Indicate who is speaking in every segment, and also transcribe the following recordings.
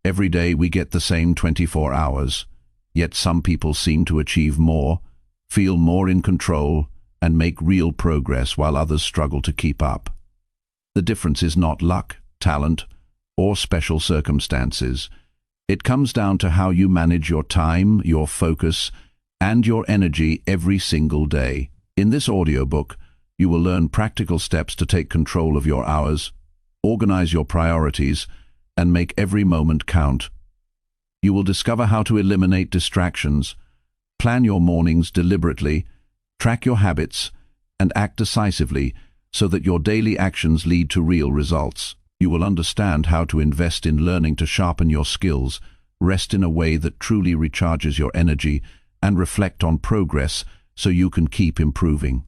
Speaker 1: Every day we get the same 24 hours, yet some people seem to achieve more, feel more in control, and make real progress while others struggle to keep up. The difference is not luck, talent, or special circumstances. It comes down to how you manage your time, your focus, and your energy every single day. In this audiobook, you will learn practical steps to take control of your hours, organize your priorities, and make every moment count. You will discover how to eliminate distractions, plan your mornings deliberately, track your habits, and act decisively so that your daily actions lead to real results. You will understand how to invest in learning to sharpen your skills, rest in a way that truly recharges your energy, and reflect on progress so you can keep improving.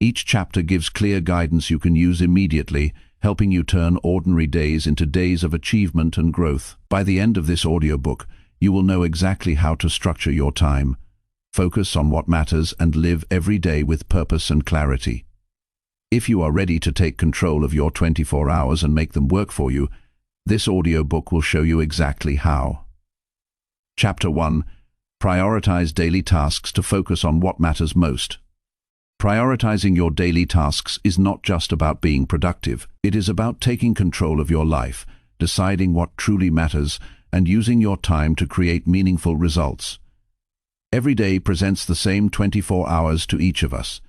Speaker 1: Each chapter gives clear guidance you can use immediately, helping you turn ordinary days into days of achievement and growth. By the end of this audiobook, you will know exactly how to structure your time, focus on what matters, and live every day with purpose and clarity. If you are ready to take control of your 24 hours and make them work for you, this audiobook will show you exactly how. Chapter 1. Prioritize daily tasks to focus on what matters most. Prioritizing your daily tasks is not just about being productive. It is about taking control of your life, deciding what truly matters, and using your time to create meaningful results. Every day presents the same 24 hours to each of us.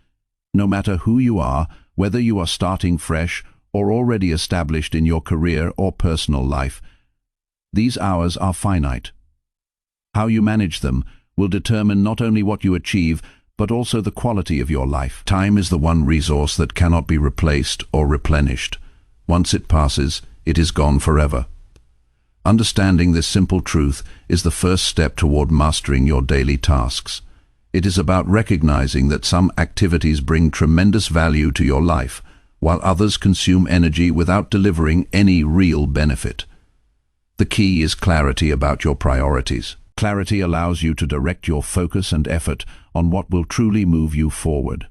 Speaker 1: No matter who you are, whether you are starting fresh or already established in your career or personal life, these hours are finite. How you manage them will determine not only what you achieve, but also the quality of your life. Time is the one resource that cannot be replaced or replenished. Once it passes, it is gone forever. Understanding this simple truth is the first step toward mastering your daily tasks. It is about recognizing that some activities bring tremendous value to your life, while others consume energy without delivering any real benefit. The key is clarity about your priorities. Clarity allows you to direct your focus and effort on what will truly move you forward.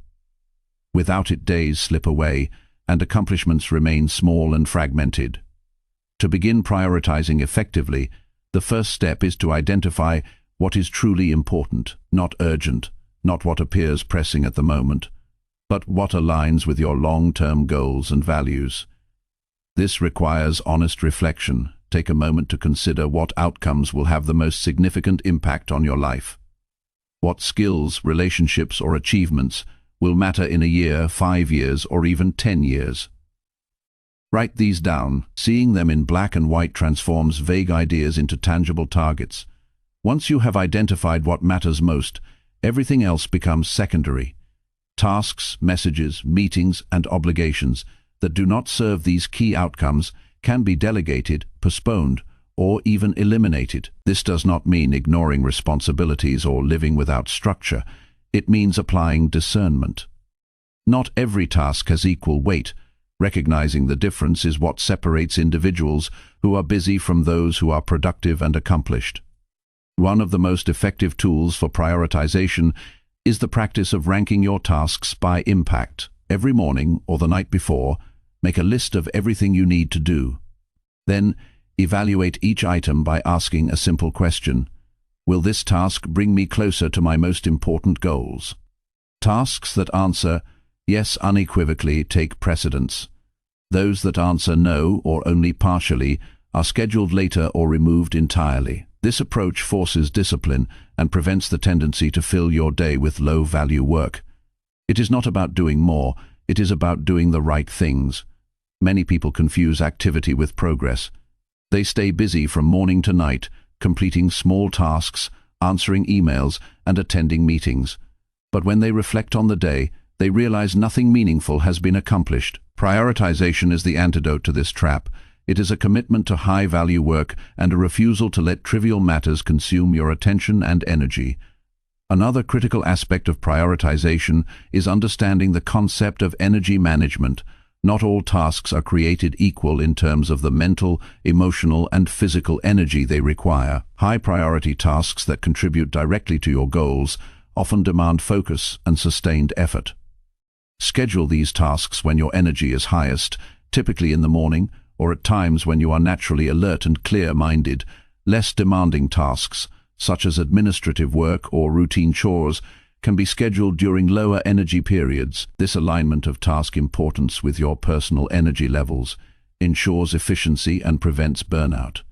Speaker 1: Without it, days slip away, and accomplishments remain small and fragmented. To begin prioritizing effectively, the first step is to identify what is truly important, not urgent, not what appears pressing at the moment, but what aligns with your long-term goals and values. This requires honest reflection. Take a moment to consider what outcomes will have the most significant impact on your life. What skills, relationships, or achievements will matter in a year, 5 years, or even 10 years? Write these down. Seeing them in black and white transforms vague ideas into tangible targets. Once you have identified what matters most, everything else becomes secondary. Tasks, messages, meetings, and obligations that do not serve these key outcomes can be delegated, postponed, or even eliminated. This does not mean ignoring responsibilities or living without structure. It means applying discernment. Not every task has equal weight. Recognizing the difference is what separates individuals who are busy from those who are productive and accomplished. One of the most effective tools for prioritization is the practice of ranking your tasks by impact. Every morning or the night before, make a list of everything you need to do. Then, evaluate each item by asking a simple question. Will this task bring me closer to my most important goals? Tasks that answer yes unequivocally take precedence. Those that answer no or only partially are scheduled later or removed entirely. This approach forces discipline and prevents the tendency to fill your day with low-value work. It is not about doing more, it is about doing the right things. Many people confuse activity with progress. They stay busy from morning to night, completing small tasks, answering emails, and attending meetings. But when they reflect on the day, they realize nothing meaningful has been accomplished. Prioritization is the antidote to this trap. It is a commitment to high-value work and a refusal to let trivial matters consume your attention and energy. Another critical aspect of prioritization is understanding the concept of energy management. Not all tasks are created equal in terms of the mental, emotional, and physical energy they require. High-priority tasks that contribute directly to your goals often demand focus and sustained effort. Schedule these tasks when your energy is highest, typically in the morning, or at times when you are naturally alert and clear-minded. Less demanding tasks, such as administrative work or routine chores, can be scheduled during lower energy periods. This alignment of task importance with your personal energy levels ensures efficiency and prevents burnout.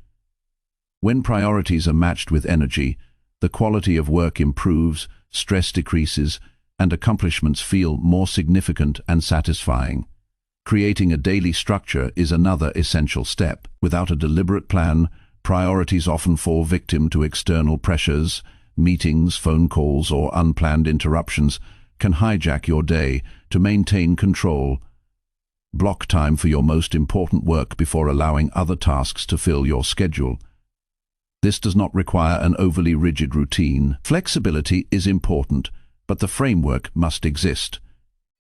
Speaker 1: When priorities are matched with energy, the quality of work improves, stress decreases, and accomplishments feel more significant and satisfying. Creating a daily structure is another essential step. Without a deliberate plan, priorities often fall victim to external pressures. Meetings, phone calls, or unplanned interruptions can hijack your day. To maintain control, block time for your most important work before allowing other tasks to fill your schedule. This does not require an overly rigid routine. Flexibility is important, but the framework must exist.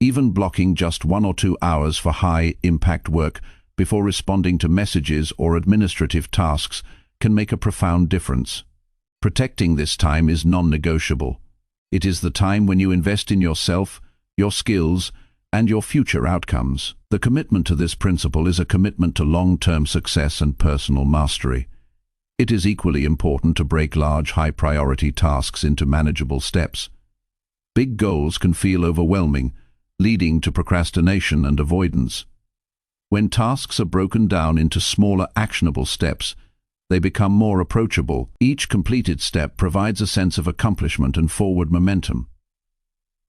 Speaker 1: Even blocking just 1 or 2 hours for high-impact work before responding to messages or administrative tasks can make a profound difference. Protecting this time is non-negotiable. It is the time when you invest in yourself, your skills, and your future outcomes. The commitment to this principle is a commitment to long-term success and personal mastery. It is equally important to break large, high-priority tasks into manageable steps. Big goals can feel overwhelming, leading to procrastination and avoidance. When tasks are broken down into smaller, actionable steps, they become more approachable. Each completed step provides a sense of accomplishment and forward momentum.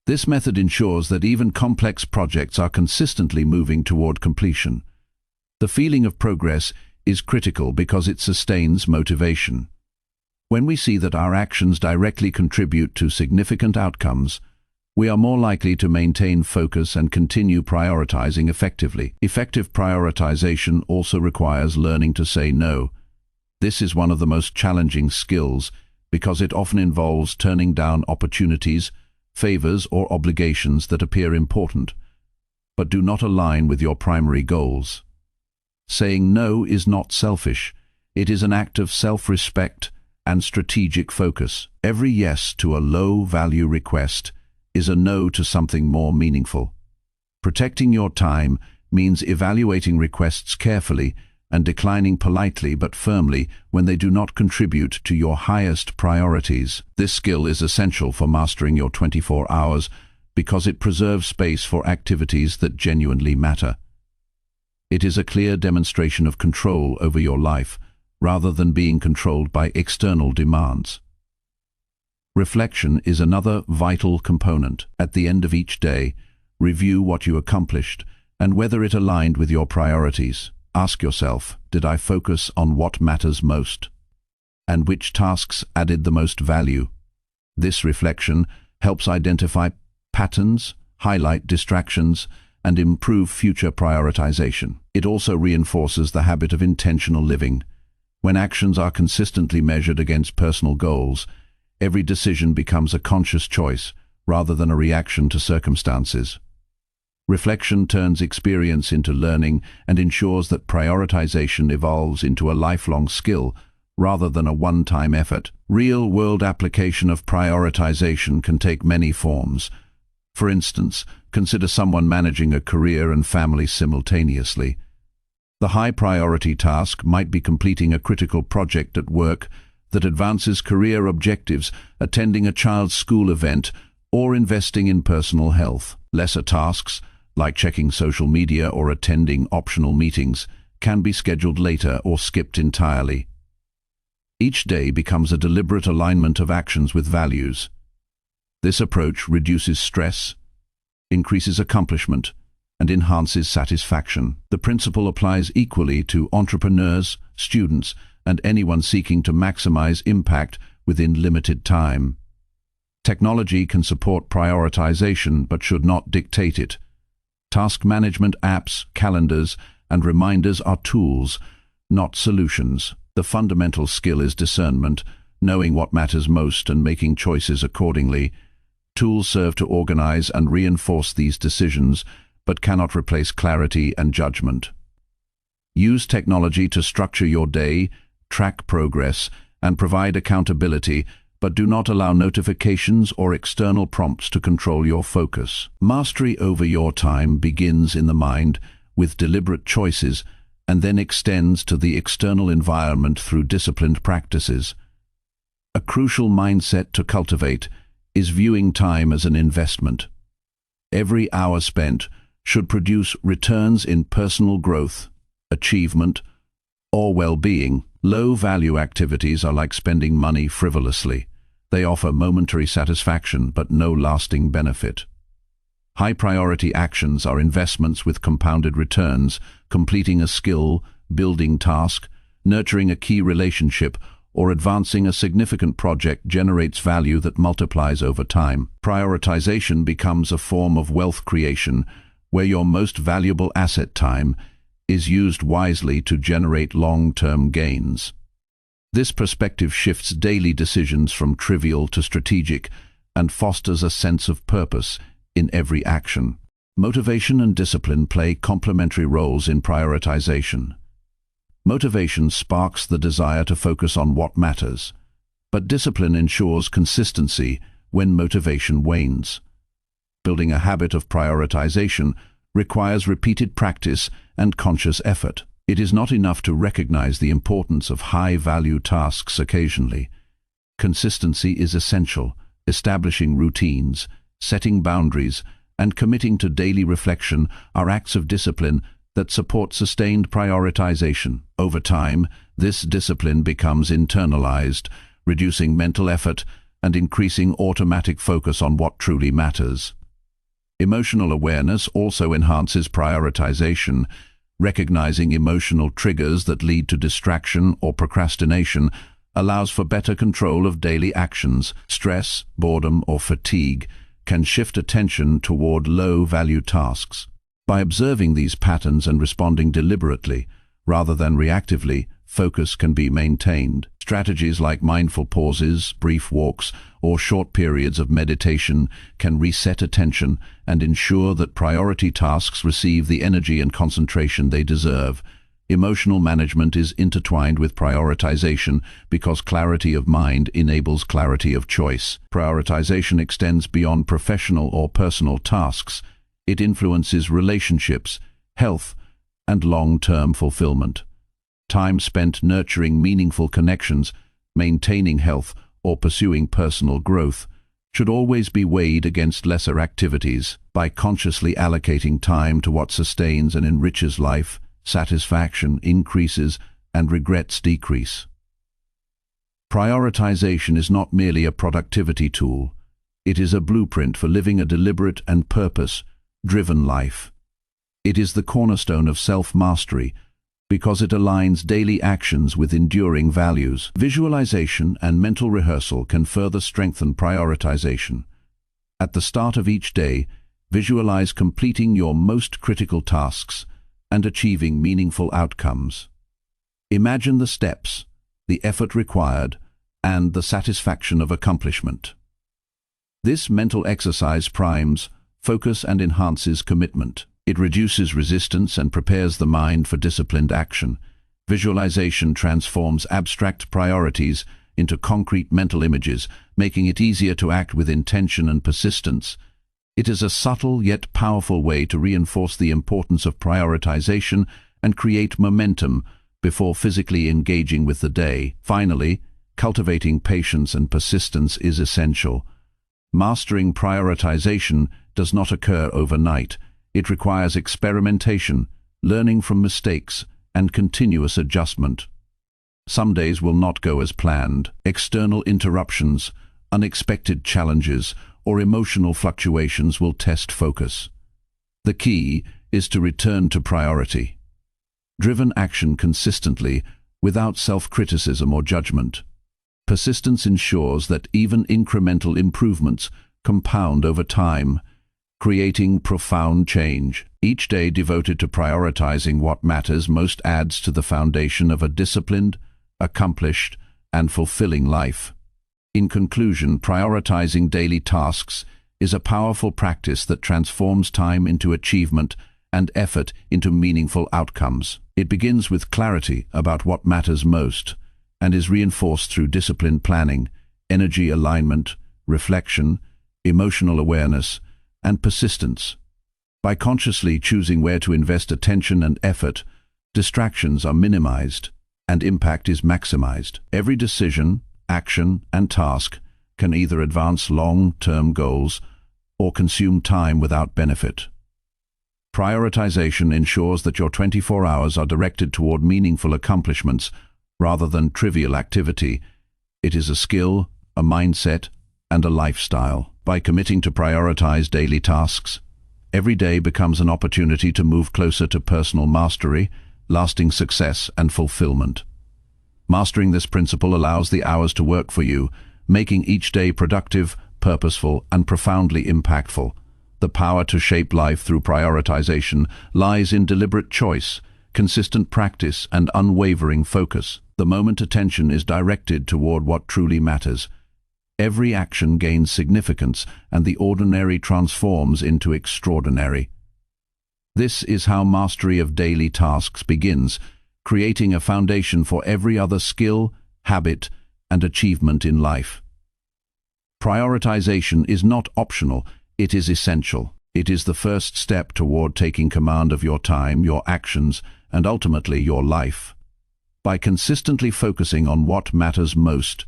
Speaker 1: This method ensures that even complex projects are consistently moving toward completion. The feeling of progress is critical because it sustains motivation. When we see that our actions directly contribute to significant outcomes, we are more likely to maintain focus and continue prioritizing effectively. Effective prioritization also requires learning to say no. This is one of the most challenging skills because it often involves turning down opportunities, favors, or obligations that appear important, but do not align with your primary goals. Saying no is not selfish. It is an act of self-respect and strategic focus. Every yes to a low-value request is a no to something more meaningful. Protecting your time means evaluating requests carefully and declining politely but firmly when they do not contribute to your highest priorities. This skill is essential for mastering your 24 hours because it preserves space for activities that genuinely matter. It is a clear demonstration of control over your life rather than being controlled by external demands. Reflection is another vital component. At the end of each day, review what you accomplished and whether it aligned with your priorities. Ask yourself, did I focus on what matters most? And which tasks added the most value? This reflection helps identify patterns, highlight distractions, and improve future prioritization. It also reinforces the habit of intentional living. When actions are consistently measured against personal goals, every decision becomes a conscious choice rather than a reaction to circumstances. Reflection turns experience into learning and ensures that prioritization evolves into a lifelong skill rather than a one-time effort. Real-world application of prioritization can take many forms. For instance, consider someone managing a career and family simultaneously. The high-priority task might be completing a critical project at work that advances career objectives, attending a child's school event, or investing in personal health. Lesser tasks, like checking social media or attending optional meetings, can be scheduled later or skipped entirely. Each day becomes a deliberate alignment of actions with values. This approach reduces stress, increases accomplishment, and enhances satisfaction. The principle applies equally to entrepreneurs, students, and anyone seeking to maximize impact within limited time. Technology can support prioritization but should not dictate it. Task management apps, calendars, and reminders are tools, not solutions. The fundamental skill is discernment, knowing what matters most and making choices accordingly. Tools serve to organize and reinforce these decisions, but cannot replace clarity and judgment. Use technology to structure your day, track progress, and provide accountability, but do not allow notifications or external prompts to control your focus. Mastery over your time begins in the mind with deliberate choices and then extends to the external environment through disciplined practices. A crucial mindset to cultivate is viewing time as an investment. Every hour spent should produce returns in personal growth, achievement, or well-being. Low-value activities are like spending money frivolously. They offer momentary satisfaction but no lasting benefit. High-priority actions are investments with compounded returns. Completing a skill, building task, nurturing a key relationship, or advancing a significant project generates value that multiplies over time. Prioritization becomes a form of wealth creation where your most valuable asset, time, is used wisely to generate long-term gains. This perspective shifts daily decisions from trivial to strategic and fosters a sense of purpose in every action. Motivation and discipline play complementary roles in prioritization. Motivation sparks the desire to focus on what matters, but discipline ensures consistency when motivation wanes. Building a habit of prioritization requires repeated practice and conscious effort. It is not enough to recognize the importance of high-value tasks occasionally. Consistency is essential. Establishing routines, setting boundaries, and committing to daily reflection are acts of discipline that support sustained prioritization. Over time, this discipline becomes internalized, reducing mental effort and increasing automatic focus on what truly matters. Emotional awareness also enhances prioritization. Recognizing emotional triggers that lead to distraction or procrastination allows for better control of daily actions. Stress, boredom, or fatigue can shift attention toward low-value tasks. By observing these patterns and responding deliberately, rather than reactively, focus can be maintained. Strategies like mindful pauses, brief walks, or short periods of meditation can reset attention and ensure that priority tasks receive the energy and concentration they deserve. Emotional management is intertwined with prioritization because clarity of mind enables clarity of choice. Prioritization extends beyond professional or personal tasks. It influences relationships, health, and long-term fulfillment. Time spent nurturing meaningful connections, maintaining health, or pursuing personal growth should always be weighed against lesser activities. By consciously allocating time to what sustains and enriches life, satisfaction increases and regrets decrease. Prioritization is not merely a productivity tool. It is a blueprint for living a deliberate and purpose-driven life. It is the cornerstone of self-mastery because it aligns daily actions with enduring values. Visualization and mental rehearsal can further strengthen prioritization. At the start of each day, visualize completing your most critical tasks and achieving meaningful outcomes. Imagine the steps, the effort required, and the satisfaction of accomplishment. This mental exercise primes focus and enhances commitment. It reduces resistance and prepares the mind for disciplined action. Visualization transforms abstract priorities into concrete mental images, making it easier to act with intention and persistence. It is a subtle yet powerful way to reinforce the importance of prioritization and create momentum before physically engaging with the day. Finally, cultivating patience and persistence is essential. Mastering prioritization does not occur overnight. It requires experimentation, learning from mistakes, and continuous adjustment. Some days will not go as planned. External interruptions, unexpected challenges, or emotional fluctuations will test focus. The key is to return to priority. Driven action consistently, without self-criticism or judgment. Persistence ensures that even incremental improvements compound over time, creating profound change. Each day devoted to prioritizing what matters most adds to the foundation of a disciplined, accomplished, and fulfilling life. In conclusion, prioritizing daily tasks is a powerful practice that transforms time into achievement and effort into meaningful outcomes. It begins with clarity about what matters most and is reinforced through disciplined planning, energy alignment, reflection, emotional awareness, and persistence. By consciously choosing where to invest attention and effort, distractions are minimized, and impact is maximized. Every decision, action, and task can either advance long-term goals or consume time without benefit. Prioritization ensures that your 24 hours are directed toward meaningful accomplishments rather than trivial activity. It is a skill, a mindset, and a lifestyle. By committing to prioritize daily tasks, every day becomes an opportunity to move closer to personal mastery, lasting success, and fulfillment. Mastering this principle allows the hours to work for you, making each day productive, purposeful, and profoundly impactful. The power to shape life through prioritization lies in deliberate choice, consistent practice, and unwavering focus. The moment attention is directed toward what truly matters, every action gains significance and the ordinary transforms into extraordinary. This is how mastery of daily tasks begins, creating a foundation for every other skill, habit, and achievement in life. Prioritization is not optional, it is essential. It is the first step toward taking command of your time, your actions, and ultimately your life. By consistently focusing on what matters most,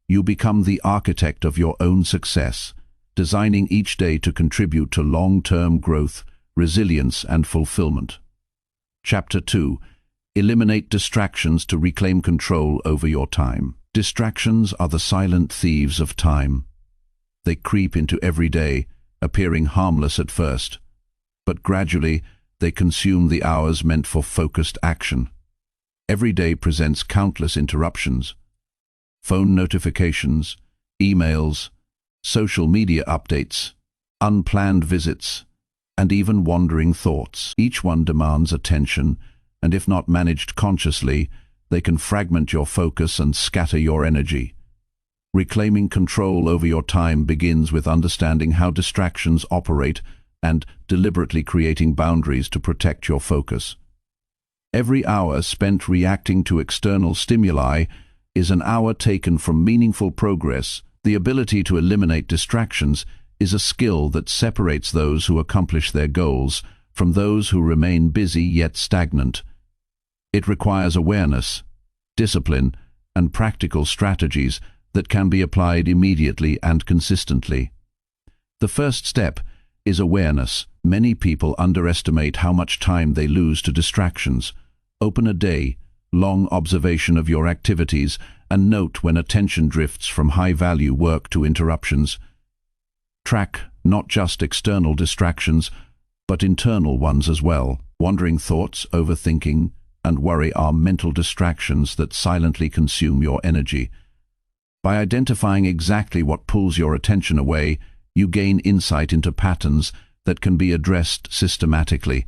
Speaker 1: you become the architect of your own success, designing each day to contribute to long-term growth, resilience, and fulfillment. Chapter 2. Eliminate distractions to reclaim control over your time. Distractions are the silent thieves of time. They creep into every day, appearing harmless at first, but gradually they consume the hours meant for focused action. Every day presents countless interruptions. Phone notifications, emails, social media updates, unplanned visits, and even wandering thoughts. Each one demands attention, and if not managed consciously, they can fragment your focus and scatter your energy. Reclaiming control over your time begins with understanding how distractions operate and deliberately creating boundaries to protect your focus. Every hour spent reacting to external stimuli is an hour taken from meaningful progress. The ability to eliminate distractions is a skill that separates those who accomplish their goals from those who remain busy yet stagnant. It requires awareness, discipline, and practical strategies that can be applied immediately and consistently. The first step is awareness. Many people underestimate how much time they lose to distractions. Open a day-long observation of your activities and note when attention drifts from high-value work to interruptions. Track not just external distractions, but internal ones as well. Wandering thoughts, overthinking, and worry are mental distractions that silently consume your energy. By identifying exactly what pulls your attention away, you gain insight into patterns that can be addressed systematically.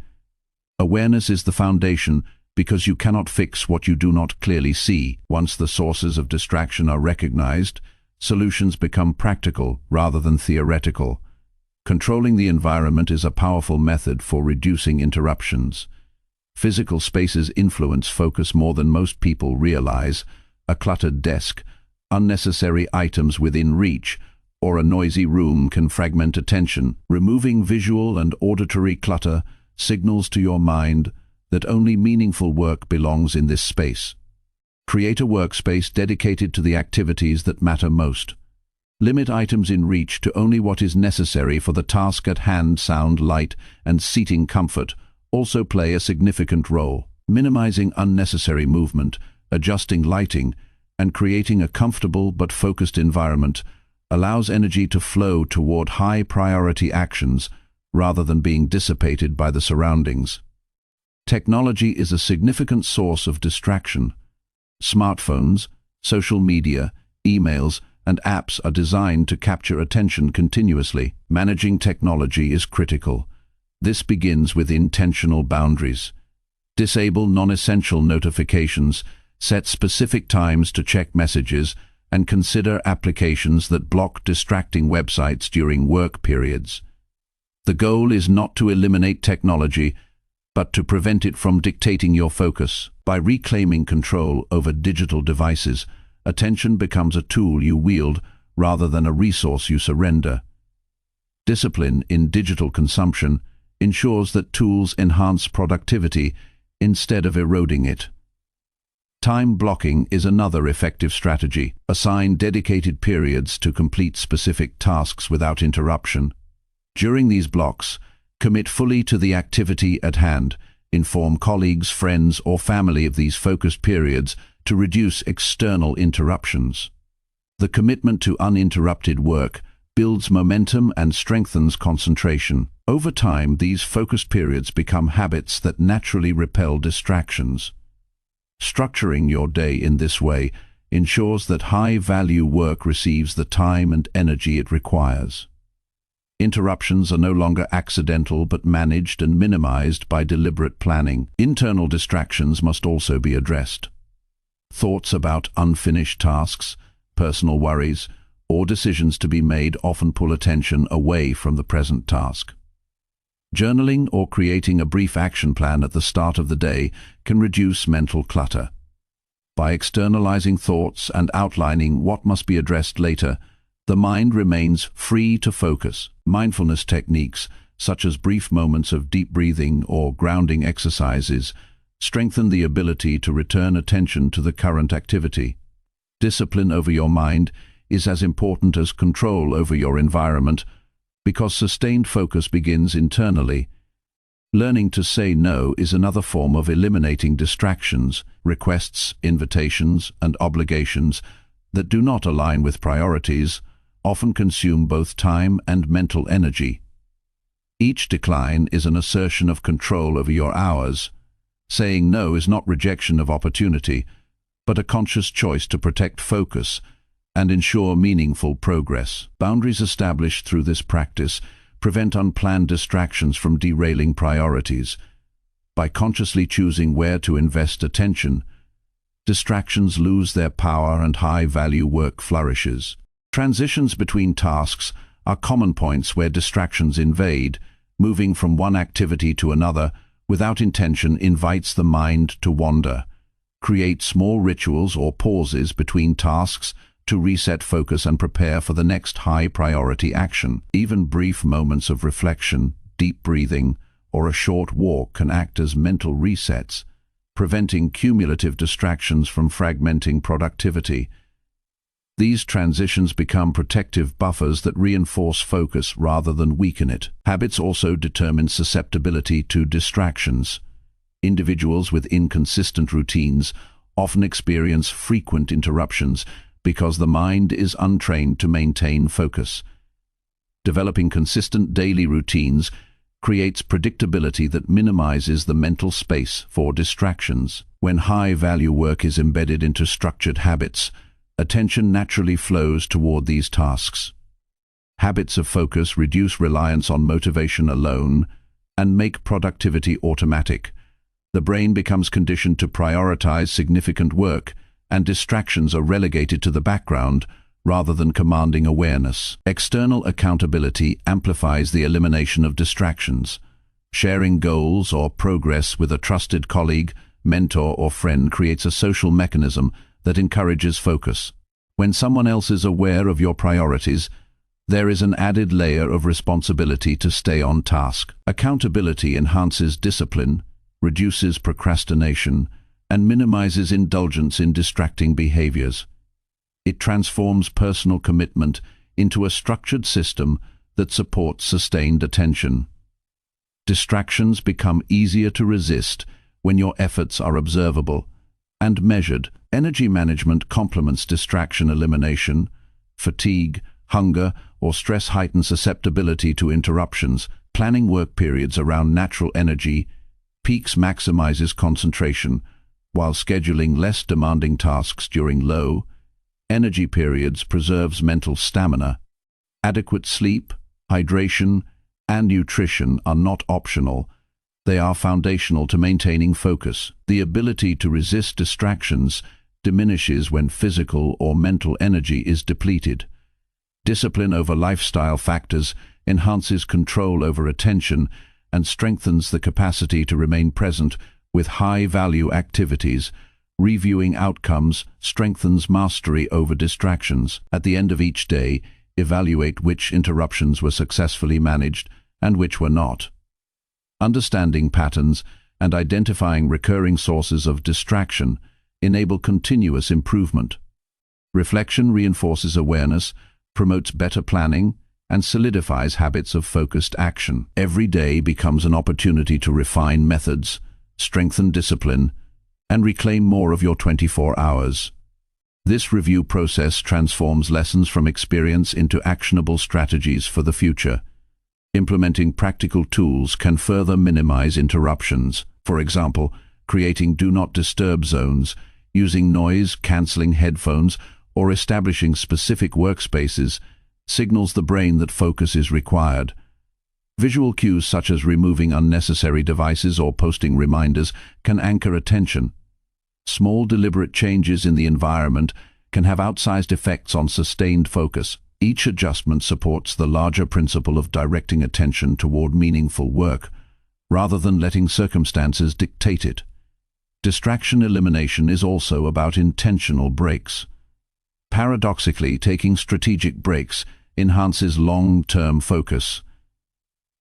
Speaker 1: Awareness is the foundation because you cannot fix what you do not clearly see. Once the sources of distraction are recognized, solutions become practical rather than theoretical. Controlling the environment is a powerful method for reducing interruptions. Physical spaces influence focus more than most people realize. A cluttered desk, unnecessary items within reach, or a noisy room can fragment attention. Removing visual and auditory clutter signals to your mind that only meaningful work belongs in this space. Create a workspace dedicated to the activities that matter most. Limit items in reach to only what is necessary for the task at hand. Sound, light, and seating comfort also play a significant role. Minimizing unnecessary movement, adjusting lighting, and creating a comfortable but focused environment allows energy to flow toward high-priority actions rather than being dissipated by the surroundings. Technology is a significant source of distraction. Smartphones, social media, emails, and apps are designed to capture attention continuously. Managing technology is critical. This begins with intentional boundaries. Disable non-essential notifications, set specific times to check messages, and consider applications that block distracting websites during work periods. The goal is not to eliminate technology, but to prevent it from dictating your focus. By reclaiming control over digital devices, attention becomes a tool you wield rather than a resource you surrender. Discipline in digital consumption ensures that tools enhance productivity instead of eroding it. Time blocking is another effective strategy. Assign dedicated periods to complete specific tasks without interruption. During these blocks, commit fully to the activity at hand. Inform colleagues, friends, or family of these focused periods to reduce external interruptions. The commitment to uninterrupted work builds momentum and strengthens concentration. Over time, these focused periods become habits that naturally repel distractions. Structuring your day in this way ensures that high-value work receives the time and energy it requires. Interruptions are no longer accidental but managed and minimized by deliberate planning. Internal distractions must also be addressed. Thoughts about unfinished tasks, personal worries, or decisions to be made often pull attention away from the present task. Journaling or creating a brief action plan at the start of the day can reduce mental clutter. By externalizing thoughts and outlining what must be addressed later, the mind remains free to focus. Mindfulness techniques, such as brief moments of deep breathing or grounding exercises, strengthen the ability to return attention to the current activity. Discipline over your mind is as important as control over your environment, because sustained focus begins internally. Learning to say no is another form of eliminating distractions, requests, invitations, and obligations that do not align with priorities, often consume both time and mental energy. Each decline is an assertion of control over your hours. Saying no is not rejection of opportunity, but a conscious choice to protect focus and ensure meaningful progress. Boundaries established through this practice prevent unplanned distractions from derailing priorities. By consciously choosing where to invest attention, distractions lose their power and high-value work flourishes. Transitions between tasks are common points where distractions invade. Moving from one activity to another without intention invites the mind to wander. Create small rituals or pauses between tasks to reset focus and prepare for the next high-priority action. Even brief moments of reflection, deep breathing, or a short walk can act as mental resets, preventing cumulative distractions from fragmenting productivity. These transitions become protective buffers that reinforce focus rather than weaken it. Habits also determine susceptibility to distractions. Individuals with inconsistent routines often experience frequent interruptions because the mind is untrained to maintain focus. Developing consistent daily routines creates predictability that minimizes the mental space for distractions. When high-value work is embedded into structured habits, attention naturally flows toward these tasks. Habits of focus reduce reliance on motivation alone and make productivity automatic. The brain becomes conditioned to prioritize significant work, and distractions are relegated to the background rather than commanding awareness. External accountability amplifies the elimination of distractions. Sharing goals or progress with a trusted colleague, mentor, or friend creates a social mechanism that encourages focus. When someone else is aware of your priorities, there is an added layer of responsibility to stay on task. Accountability enhances discipline, reduces procrastination, and minimizes indulgence in distracting behaviors. It transforms personal commitment into a structured system that supports sustained attention. Distractions become easier to resist when your efforts are observable and measured. Energy management complements distraction elimination. Fatigue, hunger, or stress heighten susceptibility to interruptions. Planning work periods around natural energy peaks maximizes concentration, while scheduling less demanding tasks during low energy periods preserves mental stamina. Adequate sleep, hydration, and nutrition are not optional. They are foundational to maintaining focus. The ability to resist distractions diminishes when physical or mental energy is depleted. Discipline over lifestyle factors enhances control over attention and strengthens the capacity to remain present with high-value activities. Reviewing outcomes strengthens mastery over distractions. At the end of each day, evaluate which interruptions were successfully managed and which were not. Understanding patterns and identifying recurring sources of distraction enable continuous improvement. Reflection reinforces awareness, promotes better planning, and solidifies habits of focused action. Every day becomes an opportunity to refine methods, strengthen discipline, and reclaim more of your 24 hours. This review process transforms lessons from experience into actionable strategies for the future. Implementing practical tools can further minimize interruptions. For example, creating do not disturb zones, using noise-canceling headphones, or establishing specific workspaces signals the brain that focus is required. Visual cues such as removing unnecessary devices or posting reminders can anchor attention. Small deliberate changes in the environment can have outsized effects on sustained focus. Each adjustment supports the larger principle of directing attention toward meaningful work, rather than letting circumstances dictate it. Distraction elimination is also about intentional breaks. Paradoxically, taking strategic breaks enhances long-term focus.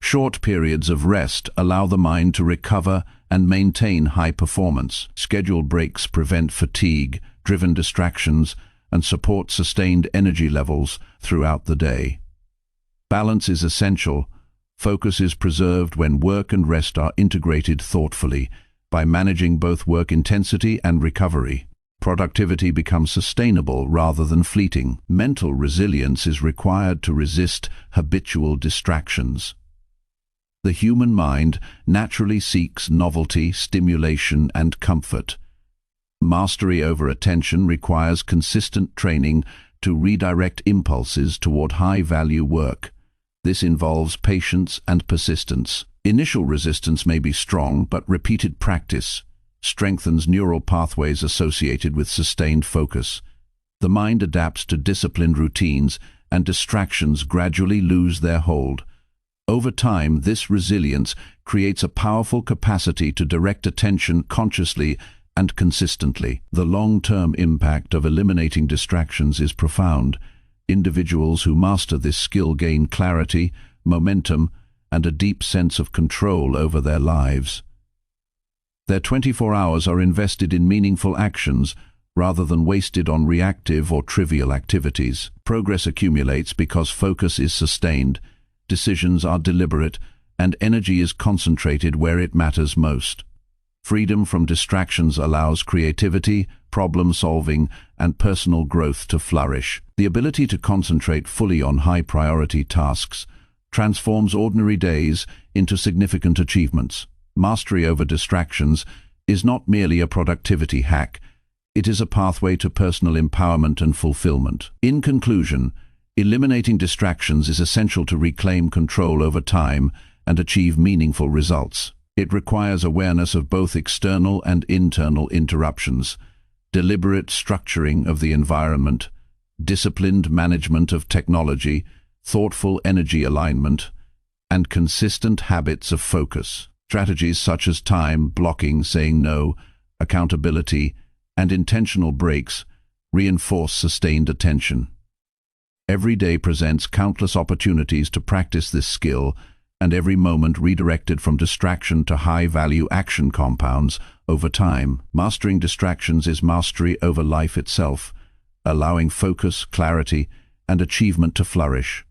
Speaker 1: Short periods of rest allow the mind to recover and maintain high performance. Scheduled breaks prevent fatigue-driven distractions and support sustained energy levels throughout the day. Balance is essential. Focus is preserved when work and rest are integrated thoughtfully. By managing both work intensity and recovery, productivity becomes sustainable rather than fleeting. Mental resilience is required to resist habitual distractions. The human mind naturally seeks novelty, stimulation, and comfort. Mastery over attention requires consistent training to redirect impulses toward high-value work. This involves patience and persistence. Initial resistance may be strong, but repeated practice strengthens neural pathways associated with sustained focus. The mind adapts to disciplined routines, and distractions gradually lose their hold. Over time, this resilience creates a powerful capacity to direct attention consciously and consistently. The long-term impact of eliminating distractions is profound. Individuals who master this skill gain clarity, momentum, and a deep sense of control over their lives. Their 24 hours are invested in meaningful actions rather than wasted on reactive or trivial activities. Progress accumulates because focus is sustained, decisions are deliberate, and energy is concentrated where it matters most. Freedom from distractions allows creativity, problem-solving, and personal growth to flourish. The ability to concentrate fully on high-priority tasks transforms ordinary days into significant achievements. Mastery over distractions is not merely a productivity hack, it is a pathway to personal empowerment and fulfillment. In conclusion, eliminating distractions is essential to reclaim control over time and achieve meaningful results. It requires awareness of both external and internal interruptions, deliberate structuring of the environment, disciplined management of technology, thoughtful energy alignment, and consistent habits of focus. Strategies such as time blocking, saying no, accountability, and intentional breaks reinforce sustained attention. Every day presents countless opportunities to practice this skill, and every moment redirected from distraction to high-value action compounds over time. Mastering distractions is mastery over life itself, allowing focus, clarity, and achievement to flourish.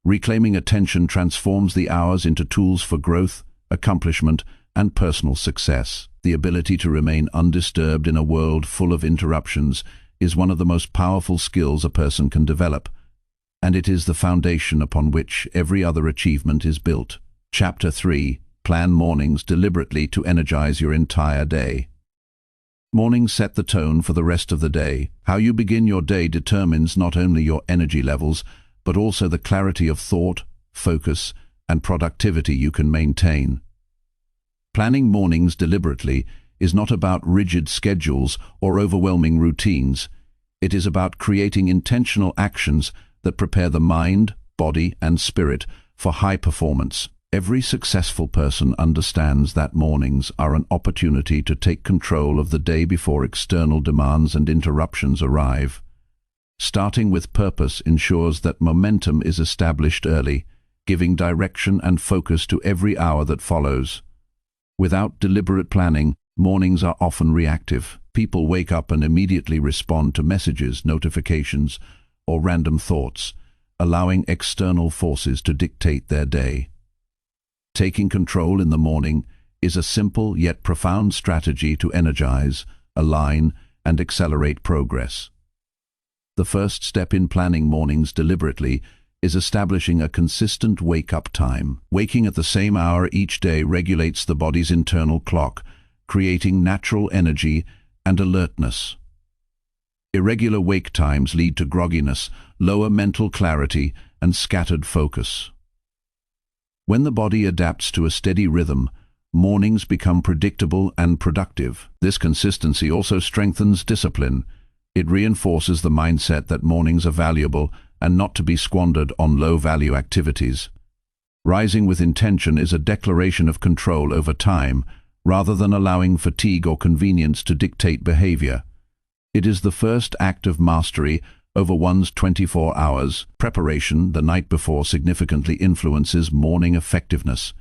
Speaker 1: Reclaiming attention transforms the hours into tools for growth, accomplishment, and personal success. The ability to remain undisturbed in a world full of interruptions is one of the most powerful skills a person can develop, and it is the foundation upon which every other achievement is built. Chapter 3. Plan mornings deliberately to energize your entire day. Mornings set the tone for the rest of the day. How you begin your day determines not only your energy levels, but also the clarity of thought, focus, and productivity you can maintain. Planning mornings deliberately is not about rigid schedules or overwhelming routines. It is about creating intentional actions that prepare the mind, body, and spirit for high performance. Every successful person understands that mornings are an opportunity to take control of the day before external demands and interruptions arrive. Starting with purpose ensures that momentum is established early, giving direction and focus to every hour that follows. Without deliberate planning, mornings are often reactive. People wake up and immediately respond to messages, notifications, or random thoughts, allowing external forces to dictate their day. Taking control in the morning is a simple yet profound strategy to energize, align, and accelerate progress. The first step in planning mornings deliberately is establishing a consistent wake-up time. Waking at the same hour each day regulates the body's internal clock, creating natural energy and alertness. Irregular wake times lead to grogginess, lower mental clarity, and scattered focus. When the body adapts to a steady rhythm, mornings become predictable and productive. This consistency also strengthens discipline. It reinforces the mindset that mornings are valuable and not to be squandered on low-value activities. Rising with intention is a declaration of control over time, rather than allowing fatigue or convenience to dictate behavior. It is the first act of mastery over one's 24 hours. Preparation the night before significantly influences morning effectiveness.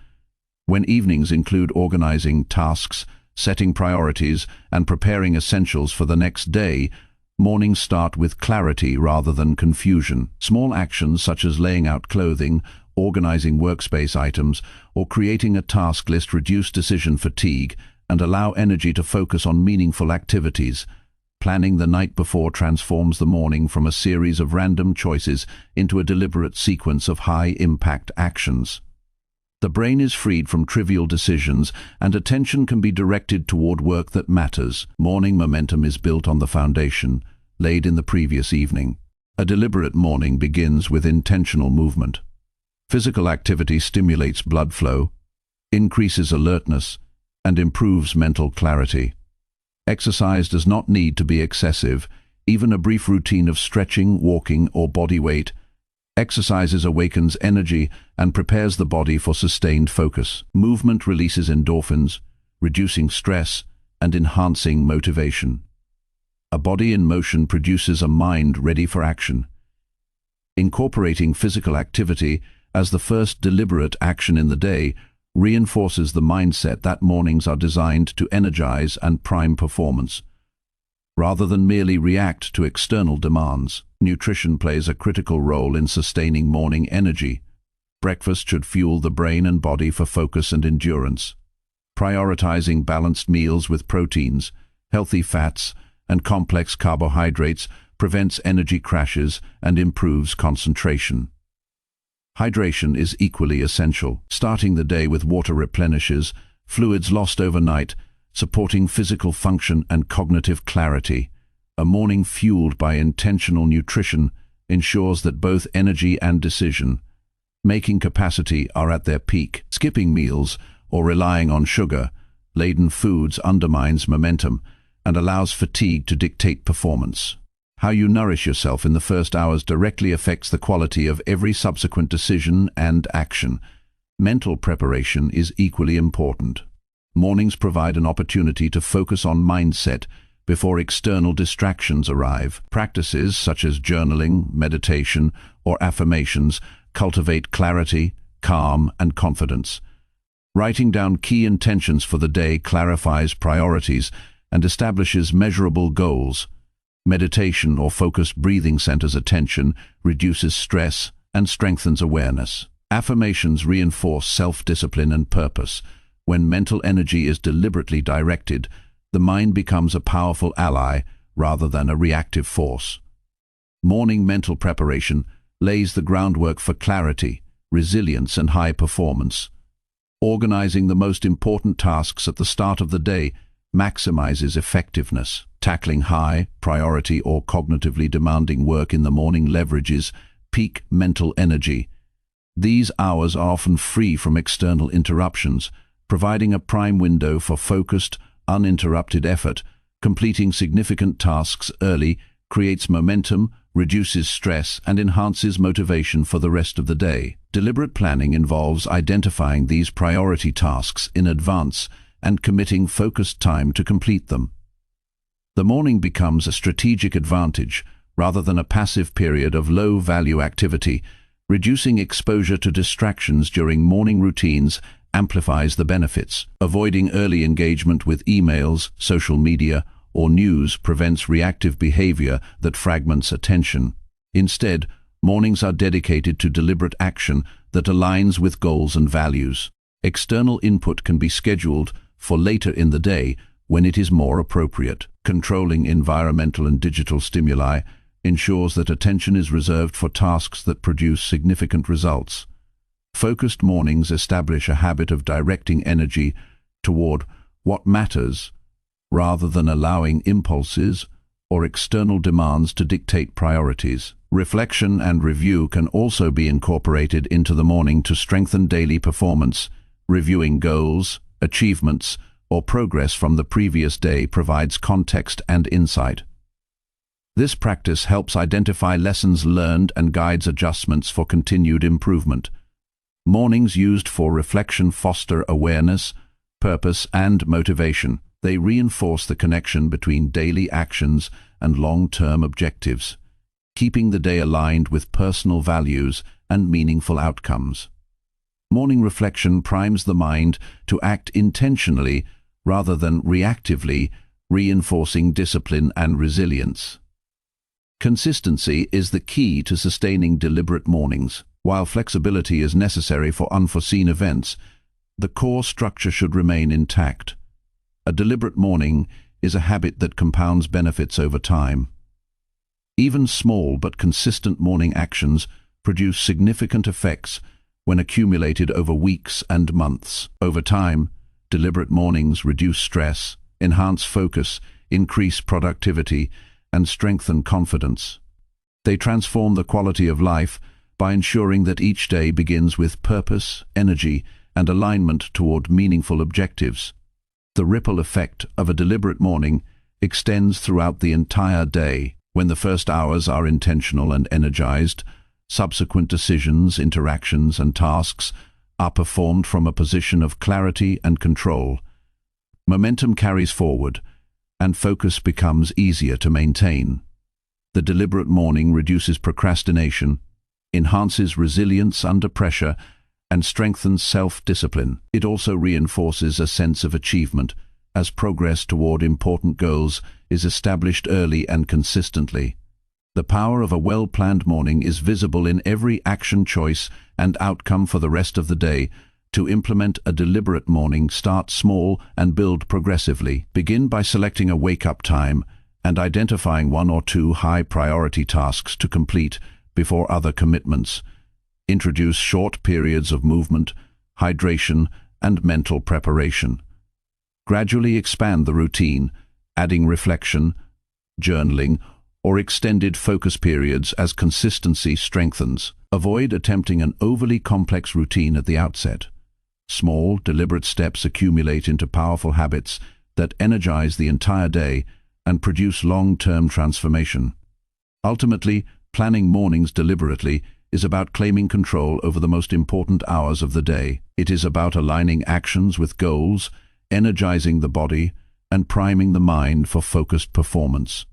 Speaker 1: When evenings include organizing tasks, setting priorities, and preparing essentials for the next day, mornings start with clarity rather than confusion. Small actions such as laying out clothing, organizing workspace items, or creating a task list reduce decision fatigue and allow energy to focus on meaningful activities. Planning the night before transforms the morning from a series of random choices into a deliberate sequence of high-impact actions. The brain is freed from trivial decisions, and attention can be directed toward work that matters. Morning momentum is built on the foundation laid in the previous evening. A deliberate morning begins with intentional movement. Physical activity stimulates blood flow, increases alertness, and improves mental clarity. Exercise does not need to be excessive. Even a brief routine of stretching, walking, or body weight exercises awakens energy and prepares the body for sustained focus. Movement releases endorphins, reducing stress and enhancing motivation. A body in motion produces a mind ready for action. Incorporating physical activity as the first deliberate action in the day reinforces the mindset that mornings are designed to energize and prime performance, rather than merely react to external demands. Nutrition plays a critical role in sustaining morning energy. Breakfast should fuel the brain and body for focus and endurance. Prioritizing balanced meals with proteins, healthy fats, and complex carbohydrates prevents energy crashes and improves concentration. Hydration is equally essential. Starting the day with water replenishes fluids lost overnight, supporting physical function and cognitive clarity. A morning fueled by intentional nutrition ensures that both energy and decision-making capacity are at their peak. Skipping meals or relying on sugar-laden foods undermines momentum and allows fatigue to dictate performance. How you nourish yourself in the first hours directly affects the quality of every subsequent decision and action. Mental preparation is equally important. Mornings provide an opportunity to focus on mindset before external distractions arrive. Practices such as journaling, meditation, or affirmations cultivate clarity, calm, and confidence. Writing down key intentions for the day clarifies priorities and establishes measurable goals. Meditation or focused breathing centers attention, reduces stress, and strengthens awareness. Affirmations reinforce self-discipline and purpose. When mental energy is deliberately directed, the mind becomes a powerful ally rather than a reactive force. Morning mental preparation lays the groundwork for clarity, resilience, and high performance. Organizing the most important tasks at the start of the day maximizes effectiveness. Tackling high, priority, or cognitively demanding work in the morning leverages peak mental energy. These hours are often free from external interruptions, providing a prime window for focused, uninterrupted effort. Completing significant tasks early creates momentum, reduces stress, and enhances motivation for the rest of the day. Deliberate planning involves identifying these priority tasks in advance and committing focused time to complete them. The morning becomes a strategic advantage rather than a passive period of low-value activity. Reducing exposure to distractions during morning routines amplifies the benefits. Avoiding early engagement with emails, social media, or news prevents reactive behavior that fragments attention. Instead, mornings are dedicated to deliberate action that aligns with goals and values. External input can be scheduled for later in the day when it is more appropriate. Controlling environmental and digital stimuli ensures that attention is reserved for tasks that produce significant results. Focused mornings establish a habit of directing energy toward what matters, rather than allowing impulses or external demands to dictate priorities. Reflection and review can also be incorporated into the morning to strengthen daily performance. Reviewing goals, achievements, or progress from the previous day provides context and insight. This practice helps identify lessons learned and guides adjustments for continued improvement. Mornings used for reflection foster awareness, purpose, and motivation. They reinforce the connection between daily actions and long-term objectives, keeping the day aligned with personal values and meaningful outcomes. Morning reflection primes the mind to act intentionally rather than reactively, reinforcing discipline and resilience. Consistency is the key to sustaining deliberate mornings. While flexibility is necessary for unforeseen events, the core structure should remain intact. A deliberate morning is a habit that compounds benefits over time. Even small but consistent morning actions produce significant effects when accumulated over weeks and months. Over time, deliberate mornings reduce stress, enhance focus, increase productivity, and strengthen confidence. They transform the quality of life by ensuring that each day begins with purpose, energy, and alignment toward meaningful objectives. The ripple effect of a deliberate morning extends throughout the entire day. When the first hours are intentional and energized, subsequent decisions, interactions, and tasks are performed from a position of clarity and control. Momentum carries forward, and focus becomes easier to maintain. The deliberate morning reduces procrastination, enhances resilience under pressure, and strengthens self-discipline. It also reinforces a sense of achievement, as progress toward important goals is established early and consistently. The power of a well-planned morning is visible in every action choice and outcome for the rest of the day. To implement a deliberate morning, start small and build progressively. Begin by selecting a wake-up time and identifying 1 or 2 high-priority tasks to complete before other commitments. Introduce short periods of movement, hydration, and mental preparation. Gradually expand the routine, adding reflection, journaling, or extended focus periods as consistency strengthens. Avoid attempting an overly complex routine at the outset. Small, deliberate steps accumulate into powerful habits that energize the entire day and produce long-term transformation. Ultimately, planning mornings deliberately is about claiming control over the most important hours of the day. It is about aligning actions with goals, energizing the body, and priming the mind for focused performance.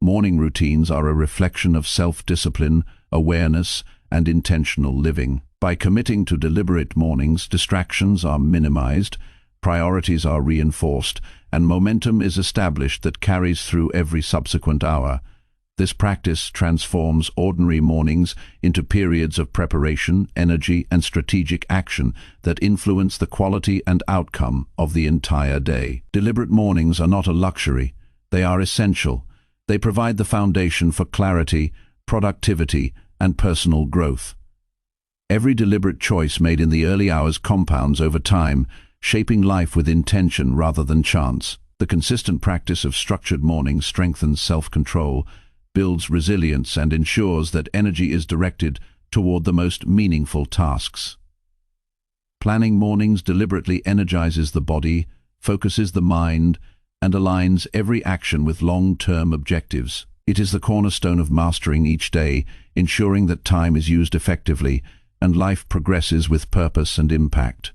Speaker 1: Morning routines are a reflection of self-discipline, awareness, and intentional living. By committing to deliberate mornings, distractions are minimized, priorities are reinforced, and momentum is established that carries through every subsequent hour. This practice transforms ordinary mornings into periods of preparation, energy, and strategic action that influence the quality and outcome of the entire day. Deliberate mornings are not a luxury, they are essential. They provide the foundation for clarity, productivity, and personal growth. Every deliberate choice made in the early hours compounds over time, shaping life with intention rather than chance. The consistent practice of structured mornings strengthens self-control, builds resilience, and ensures that energy is directed toward the most meaningful tasks. Planning mornings deliberately energizes the body, focuses the mind, and aligns every action with long-term objectives. It is the cornerstone of mastering each day, ensuring that time is used effectively and life progresses with purpose and impact.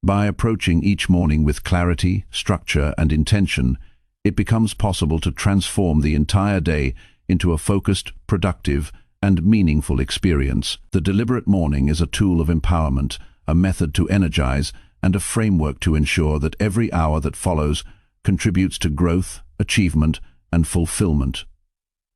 Speaker 1: By approaching each morning with clarity, structure, and intention, it becomes possible to transform the entire day into a focused, productive, and meaningful experience. The deliberate morning is a tool of empowerment, a method to energize, and a framework to ensure that every hour that follows contributes to growth, achievement, and fulfillment.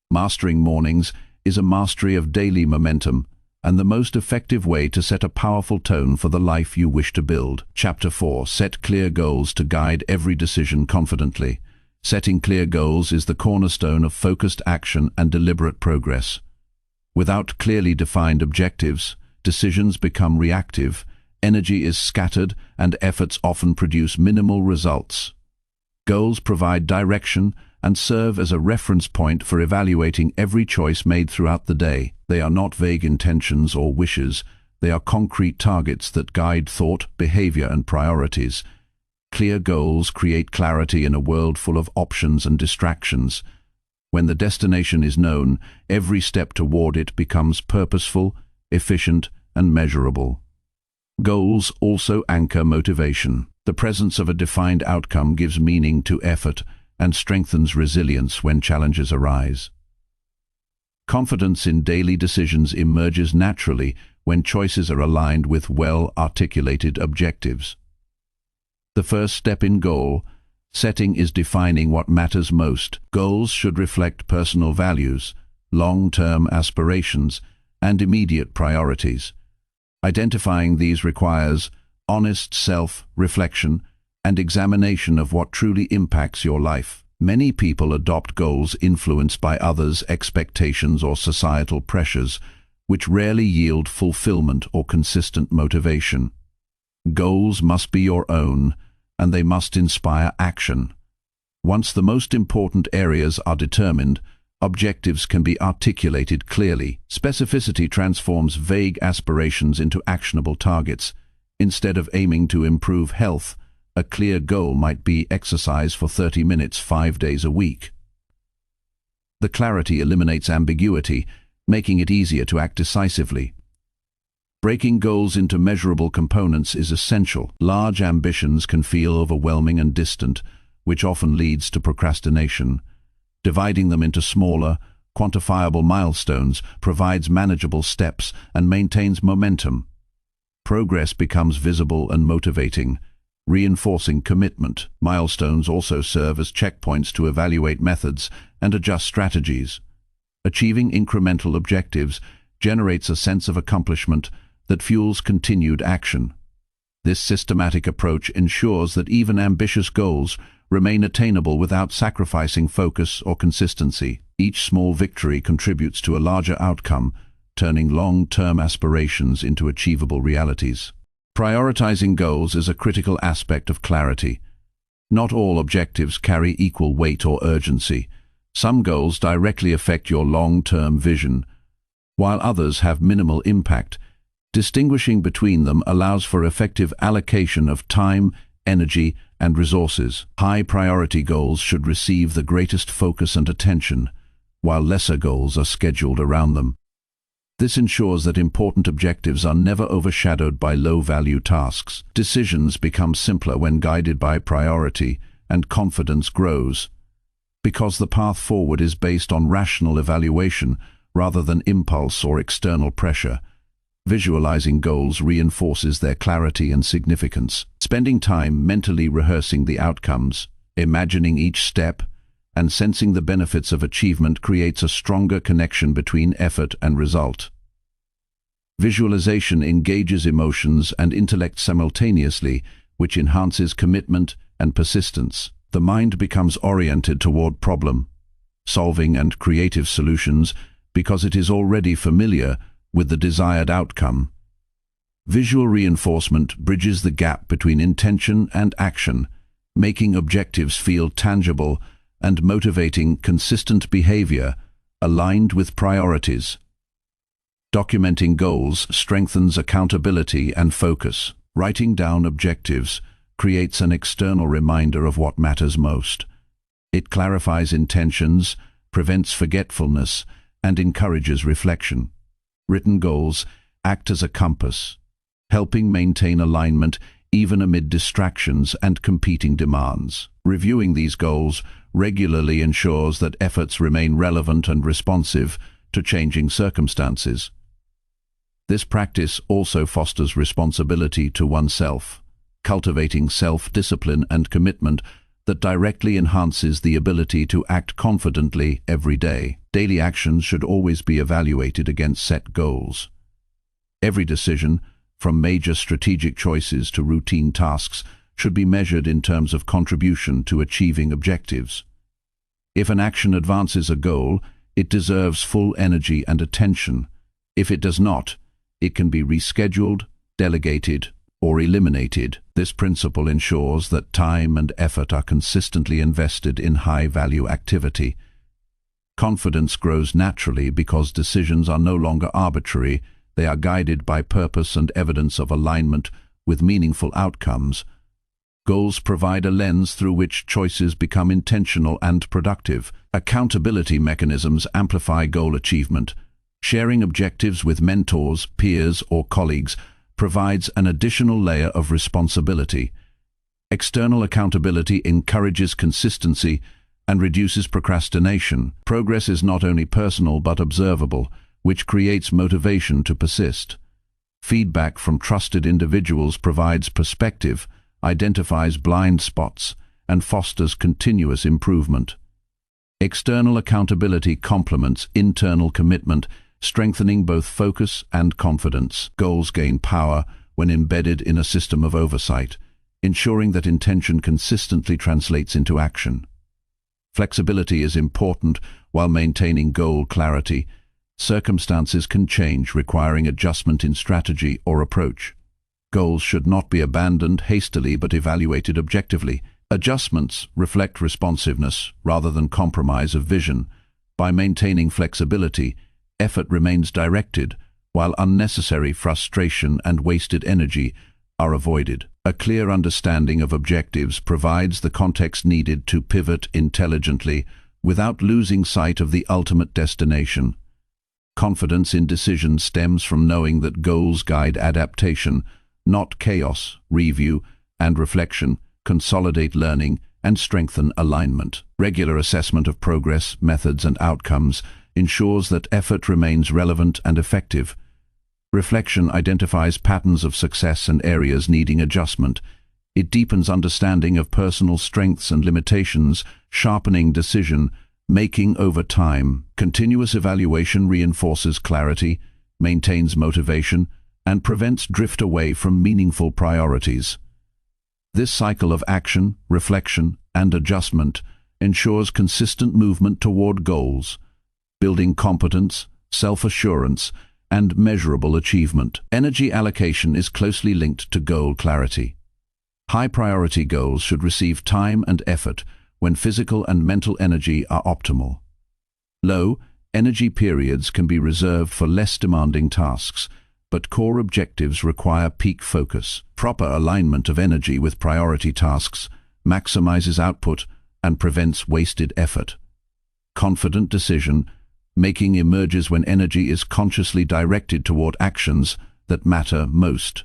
Speaker 1: Mastering mornings is a mastery of daily momentum and the most effective way to set a powerful tone for the life you wish to build. Chapter 4. Set clear goals to guide every decision confidently. Setting clear goals is the cornerstone of focused action and deliberate progress. Without clearly defined objectives, decisions become reactive, energy is scattered, and efforts often produce minimal results. Goals provide direction and serve as a reference point for evaluating every choice made throughout the day. They are not vague intentions or wishes. They are concrete targets that guide thought, behavior, and priorities. Clear goals create clarity in a world full of options and distractions. When the destination is known, every step toward it becomes purposeful, efficient, and measurable. Goals also anchor motivation. The presence of a defined outcome gives meaning to effort and strengthens resilience when challenges arise. Confidence in daily decisions emerges naturally when choices are aligned with well-articulated objectives. The first step in goal setting is defining what matters most. Goals should reflect personal values, long-term aspirations, and immediate priorities. Identifying these requires honest self-reflection and examination of what truly impacts your life. Many people adopt goals influenced by others' expectations or societal pressures, which rarely yield fulfillment or consistent motivation. Goals must be your own, and they must inspire action. Once the most important areas are determined, objectives can be articulated clearly. Specificity transforms vague aspirations into actionable targets. Instead of aiming to improve health, a clear goal might be exercise for 30 minutes 5 days a week. The clarity eliminates ambiguity, making it easier to act decisively. Breaking goals into measurable components is essential. Large ambitions can feel overwhelming and distant, which often leads to procrastination. Dividing them into smaller, quantifiable milestones provides manageable steps and maintains momentum. Progress becomes visible and motivating, reinforcing commitment. Milestones also serve as checkpoints to evaluate methods and adjust strategies. Achieving incremental objectives generates a sense of accomplishment that fuels continued action. This systematic approach ensures that even ambitious goals remain attainable without sacrificing focus or consistency. Each small victory contributes to a larger outcome, turning long-term aspirations into achievable realities. Prioritizing goals is a critical aspect of clarity. Not all objectives carry equal weight or urgency. Some goals directly affect your long-term vision, while others have minimal impact. Distinguishing between them allows for effective allocation of time, energy, and resources. High-priority goals should receive the greatest focus and attention, while lesser goals are scheduled around them. This ensures that important objectives are never overshadowed by low-value tasks. Decisions become simpler when guided by priority, and confidence grows, because the path forward is based on rational evaluation rather than impulse or external pressure. Visualizing goals reinforces their clarity and significance. Spending time mentally rehearsing the outcomes, imagining each step, and sensing the benefits of achievement creates a stronger connection between effort and result. Visualization engages emotions and intellect simultaneously, which enhances commitment and persistence. The mind becomes oriented toward problem-solving and creative solutions because it is already familiar with the desired outcome. Visual reinforcement bridges the gap between intention and action, making objectives feel tangible and motivating consistent behavior aligned with priorities. Documenting goals strengthens accountability and focus. Writing down objectives creates an external reminder of what matters most. It clarifies intentions, prevents forgetfulness, and encourages reflection. Written goals act as a compass, helping maintain alignment even amid distractions and competing demands. Reviewing these goals regularly ensures that efforts remain relevant and responsive to changing circumstances. This practice also fosters responsibility to oneself, cultivating self-discipline and commitment that directly enhances the ability to act confidently every day. Daily actions should always be evaluated against set goals. Every decision, from major strategic choices to routine tasks, should be measured in terms of contribution to achieving objectives. If an action advances a goal, it deserves full energy and attention. If it does not, it can be rescheduled, delegated, or eliminated. This principle ensures that time and effort are consistently invested in high-value activity. Confidence grows naturally because decisions are no longer arbitrary. They are guided by purpose and evidence of alignment with meaningful outcomes. Goals provide a lens through which choices become intentional and productive. Accountability mechanisms amplify goal achievement. Sharing objectives with mentors, peers, or colleagues provides an additional layer of responsibility. External accountability encourages consistency and reduces procrastination. Progress is not only personal but observable, which creates motivation to persist. Feedback from trusted individuals provides perspective, identifies blind spots, and fosters continuous improvement. External accountability complements internal commitment, strengthening both focus and confidence. Goals gain power when embedded in a system of oversight, ensuring that intention consistently translates into action. Flexibility is important while maintaining goal clarity. Circumstances can change, requiring adjustment in strategy or approach. Goals should not be abandoned hastily but evaluated objectively. Adjustments reflect responsiveness rather than compromise of vision. By maintaining flexibility, effort remains directed, while unnecessary frustration and wasted energy are avoided. A clear understanding of objectives provides the context needed to pivot intelligently without losing sight of the ultimate destination. Confidence in decisions stems from knowing that goals guide adaptation, not chaos. Review and reflection consolidate learning and strengthen alignment. Regular assessment of progress, methods, and outcomes ensures that effort remains relevant and effective. Reflection identifies patterns of success and areas needing adjustment. It deepens understanding of personal strengths and limitations, sharpening decision-making over time. Continuous evaluation reinforces clarity, maintains motivation, and prevents drift away from meaningful priorities. This cycle of action, reflection, and adjustment ensures consistent movement toward goals, building competence, self-assurance, and measurable achievement. Energy allocation is closely linked to goal clarity. High-priority goals should receive time and effort when physical and mental energy are optimal. Low energy periods can be reserved for less demanding tasks, but core objectives require peak focus. Proper alignment of energy with priority tasks maximizes output and prevents wasted effort. Confident decision-making emerges when energy is consciously directed toward actions that matter most.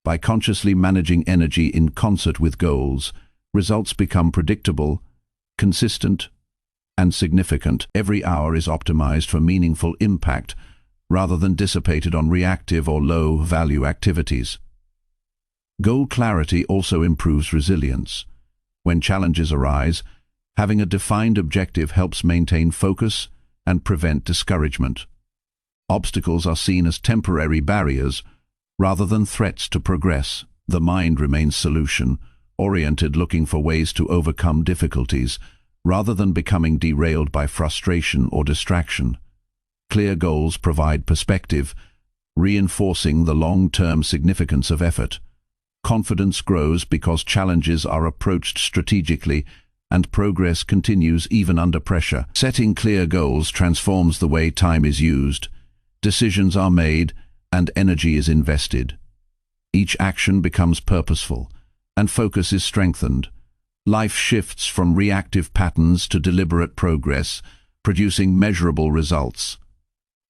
Speaker 1: By consciously managing energy in concert with goals, results become predictable, consistent, and significant. Every hour is optimized for meaningful impact rather than dissipated on reactive or low-value activities. Goal clarity also improves resilience. When challenges arise, having a defined objective helps maintain focus and prevent discouragement. Obstacles are seen as temporary barriers rather than threats to progress. The mind remains solution-oriented, looking for ways to overcome difficulties rather than becoming derailed by frustration or distraction. Clear goals provide perspective, reinforcing the long-term significance of effort. Confidence grows because challenges are approached strategically and progress continues even under pressure. Setting clear goals transforms the way time is used, decisions are made, and energy is invested. Each action becomes purposeful, and focus is strengthened. Life shifts from reactive patterns to deliberate progress, producing measurable results.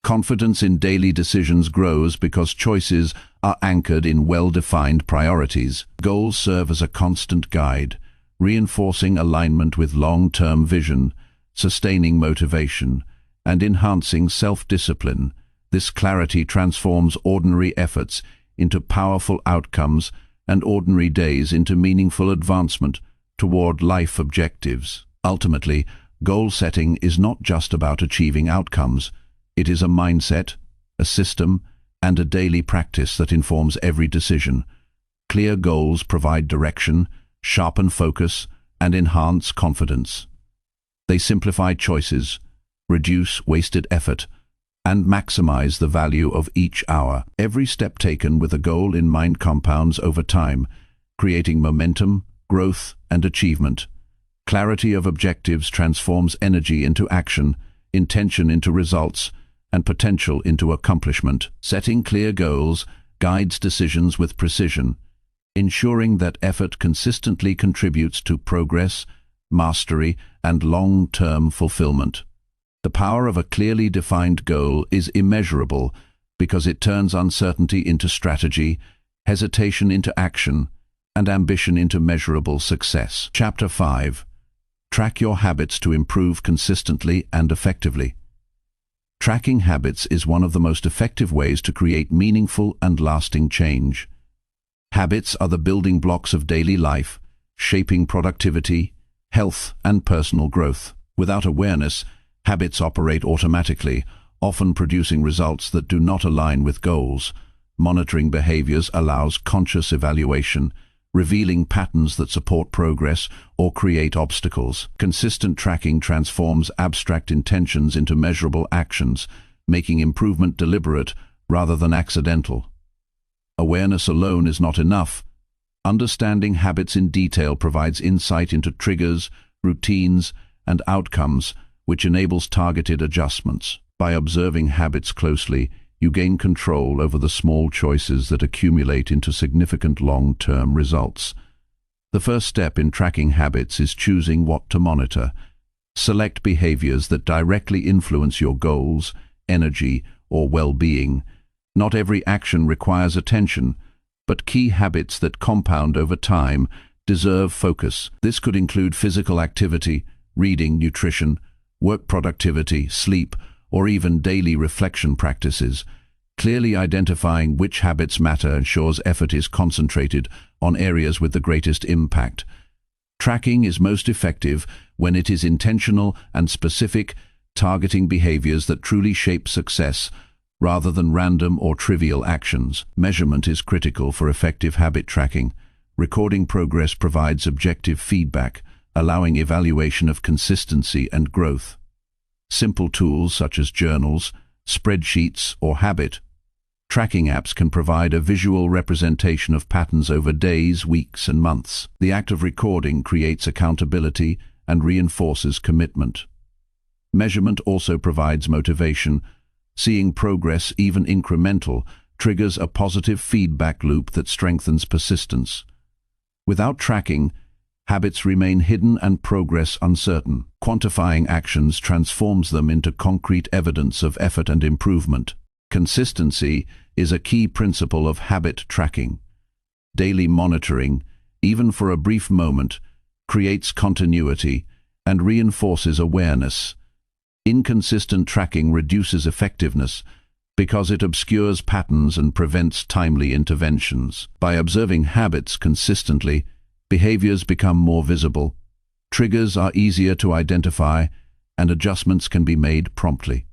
Speaker 1: Confidence in daily decisions grows because choices are anchored in well-defined priorities. Goals serve as a constant guide, reinforcing alignment with long-term vision, sustaining motivation, and enhancing self-discipline. This clarity transforms ordinary efforts into powerful outcomes and ordinary days into meaningful advancement toward life objectives. Ultimately, goal setting is not just about achieving outcomes. It is a mindset, a system, and a daily practice that informs every decision. Clear goals provide direction, sharpen focus, and enhance confidence. They simplify choices, reduce wasted effort, and maximize the value of each hour. Every step taken with a goal in mind compounds over time, creating momentum, growth, and achievement. Clarity of objectives transforms energy into action, intention into results, and potential into accomplishment. Setting clear goals guides decisions with precision, ensuring that effort consistently contributes to progress, mastery, and long-term fulfillment. The power of a clearly defined goal is immeasurable because it turns uncertainty into strategy, hesitation into action, and ambition into measurable success. Chapter 5. Track your habits to improve consistently and effectively. Tracking habits is one of the most effective ways to create meaningful and lasting change. Habits are the building blocks of daily life, shaping productivity, health, and personal growth. Without awareness, habits operate automatically, often producing results that do not align with goals. Monitoring behaviors allows conscious evaluation, revealing patterns that support progress or create obstacles. Consistent tracking transforms abstract intentions into measurable actions, making improvement deliberate rather than accidental. Awareness alone is not enough. Understanding habits in detail provides insight into triggers, routines, and outcomes, which enables targeted adjustments. By observing habits closely, you gain control over the small choices that accumulate into significant long-term results. The first step in tracking habits is choosing what to monitor. Select behaviors that directly influence your goals, energy, or well-being. Not every action requires attention, but key habits that compound over time deserve focus. This could include physical activity, reading, nutrition, work productivity, sleep, or even daily reflection practices. Clearly identifying which habits matter ensures effort is concentrated on areas with the greatest impact. Tracking is most effective when it is intentional and specific, targeting behaviors that truly shape success rather than random or trivial actions. Measurement is critical for effective habit tracking. Recording progress provides objective feedback, allowing evaluation of consistency and growth. Simple tools such as journals, spreadsheets, or habit tracking apps can provide a visual representation of patterns over days, weeks, and months. The act of recording creates accountability and reinforces commitment. Measurement also provides motivation. Seeing progress, even incremental, triggers a positive feedback loop that strengthens persistence. Without tracking, habits remain hidden and progress uncertain. Quantifying actions transforms them into concrete evidence of effort and improvement. Consistency is a key principle of habit tracking. Daily monitoring, even for a brief moment, creates continuity and reinforces awareness. Inconsistent tracking reduces effectiveness because it obscures patterns and prevents timely interventions. By observing habits consistently, behaviors become more visible, triggers are easier to identify, and adjustments can be made promptly.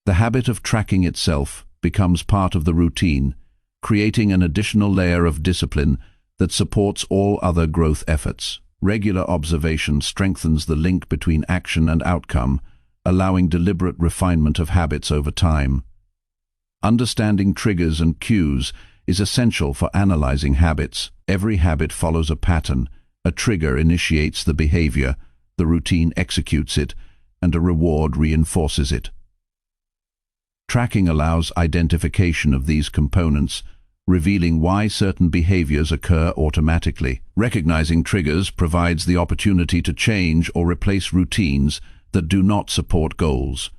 Speaker 1: The habit of tracking itself becomes part of the routine, creating an additional layer of discipline that supports all other growth efforts. Regular observation strengthens the link between action and outcome, allowing deliberate refinement of habits over time. Understanding triggers and cues is essential for analyzing habits. Every habit follows a pattern. A trigger initiates the behavior, the routine executes it, and a reward reinforces it. Tracking allows identification of these components, revealing why certain behaviors occur automatically. Recognizing triggers provides the opportunity to change or replace routines that do not support goals.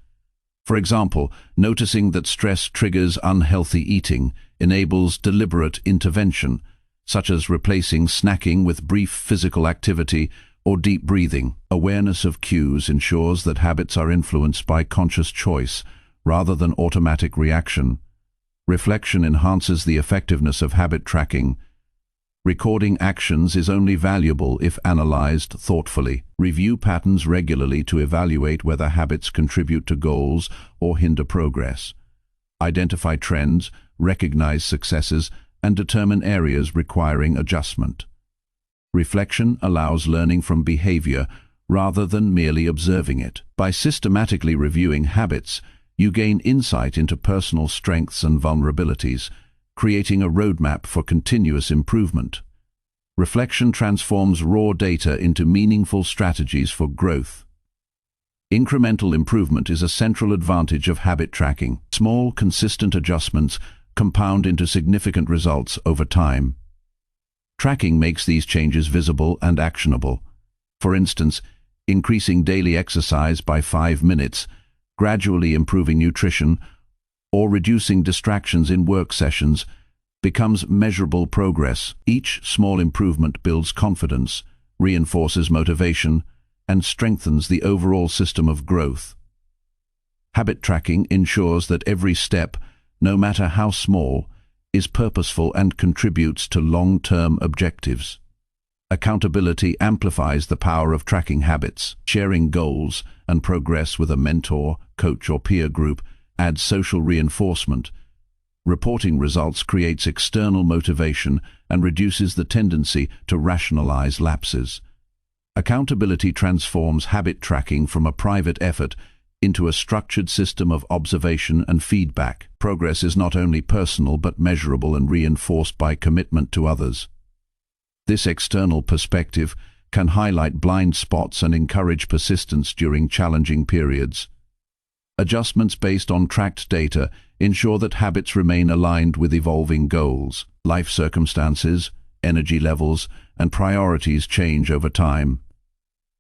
Speaker 1: For example, noticing that stress triggers unhealthy eating enables deliberate intervention, such as replacing snacking with brief physical activity or deep breathing. Awareness of cues ensures that habits are influenced by conscious choice rather than automatic reaction. Reflection enhances the effectiveness of habit tracking. Recording actions is only valuable if analyzed thoughtfully. Review patterns regularly to evaluate whether habits contribute to goals or hinder progress. Identify trends, recognize successes, and determine areas requiring adjustment. Reflection allows learning from behavior rather than merely observing it. By systematically reviewing habits, you gain insight into personal strengths and vulnerabilities, creating a roadmap for continuous improvement. Reflection transforms raw data into meaningful strategies for growth. Incremental improvement is a central advantage of habit tracking. Small, consistent adjustments compound into significant results over time. Tracking makes these changes visible and actionable. For instance, increasing daily exercise by 5 minutes, gradually improving nutrition, or reducing distractions in work sessions becomes measurable progress. Each small improvement builds confidence, reinforces motivation, and strengthens the overall system of growth. Habit tracking ensures that every step, no matter how small, is purposeful and contributes to long-term objectives. Accountability amplifies the power of tracking habits. Sharing goals and progress with a mentor, coach, or peer group adds social reinforcement. Reporting results creates external motivation and reduces the tendency to rationalize lapses. Accountability transforms habit tracking from a private effort into a structured system of observation and feedback. Progress is not only personal but measurable and reinforced by commitment to others. This external perspective can highlight blind spots and encourage persistence during challenging periods. Adjustments based on tracked data ensure that habits remain aligned with evolving goals. Life circumstances, energy levels, and priorities change over time.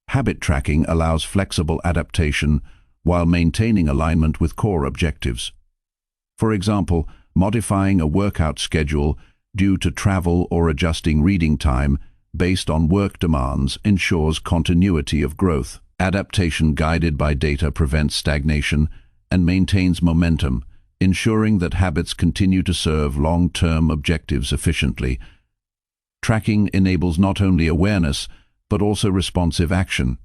Speaker 1: Habit tracking allows flexible adaptation while maintaining alignment with core objectives. For example, modifying a workout schedule due to travel or adjusting reading time based on work demands ensures continuity of growth. Adaptation guided by data prevents stagnation and maintains momentum, ensuring that habits continue to serve long-term objectives efficiently. Tracking enables not only awareness, but also responsive action.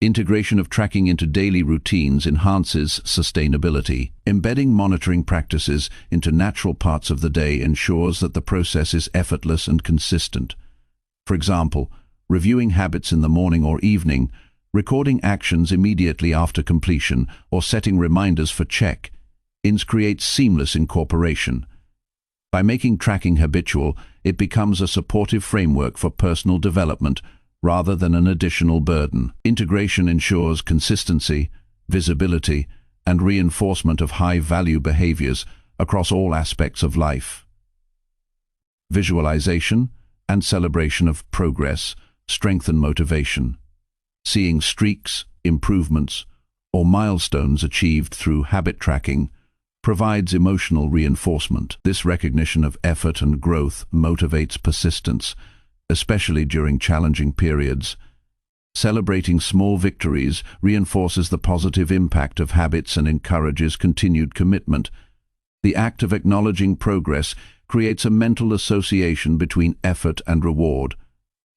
Speaker 1: Integration of tracking into daily routines enhances sustainability. Embedding monitoring practices into natural parts of the day ensures that the process is effortless and consistent. For example, reviewing habits in the morning or evening, recording actions immediately after completion, or setting reminders for check-ins creates seamless incorporation. By making tracking habitual, it becomes a supportive framework for personal development rather than an additional burden. Integration ensures consistency, visibility, and reinforcement of high-value behaviors across all aspects of life. Visualization and celebration of progress strengthen motivation. Seeing streaks, improvements, or milestones achieved through habit tracking provides emotional reinforcement. This recognition of effort and growth motivates persistence, especially during challenging periods. Celebrating small victories reinforces the positive impact of habits and encourages continued commitment. The act of acknowledging progress creates a mental association between effort and reward,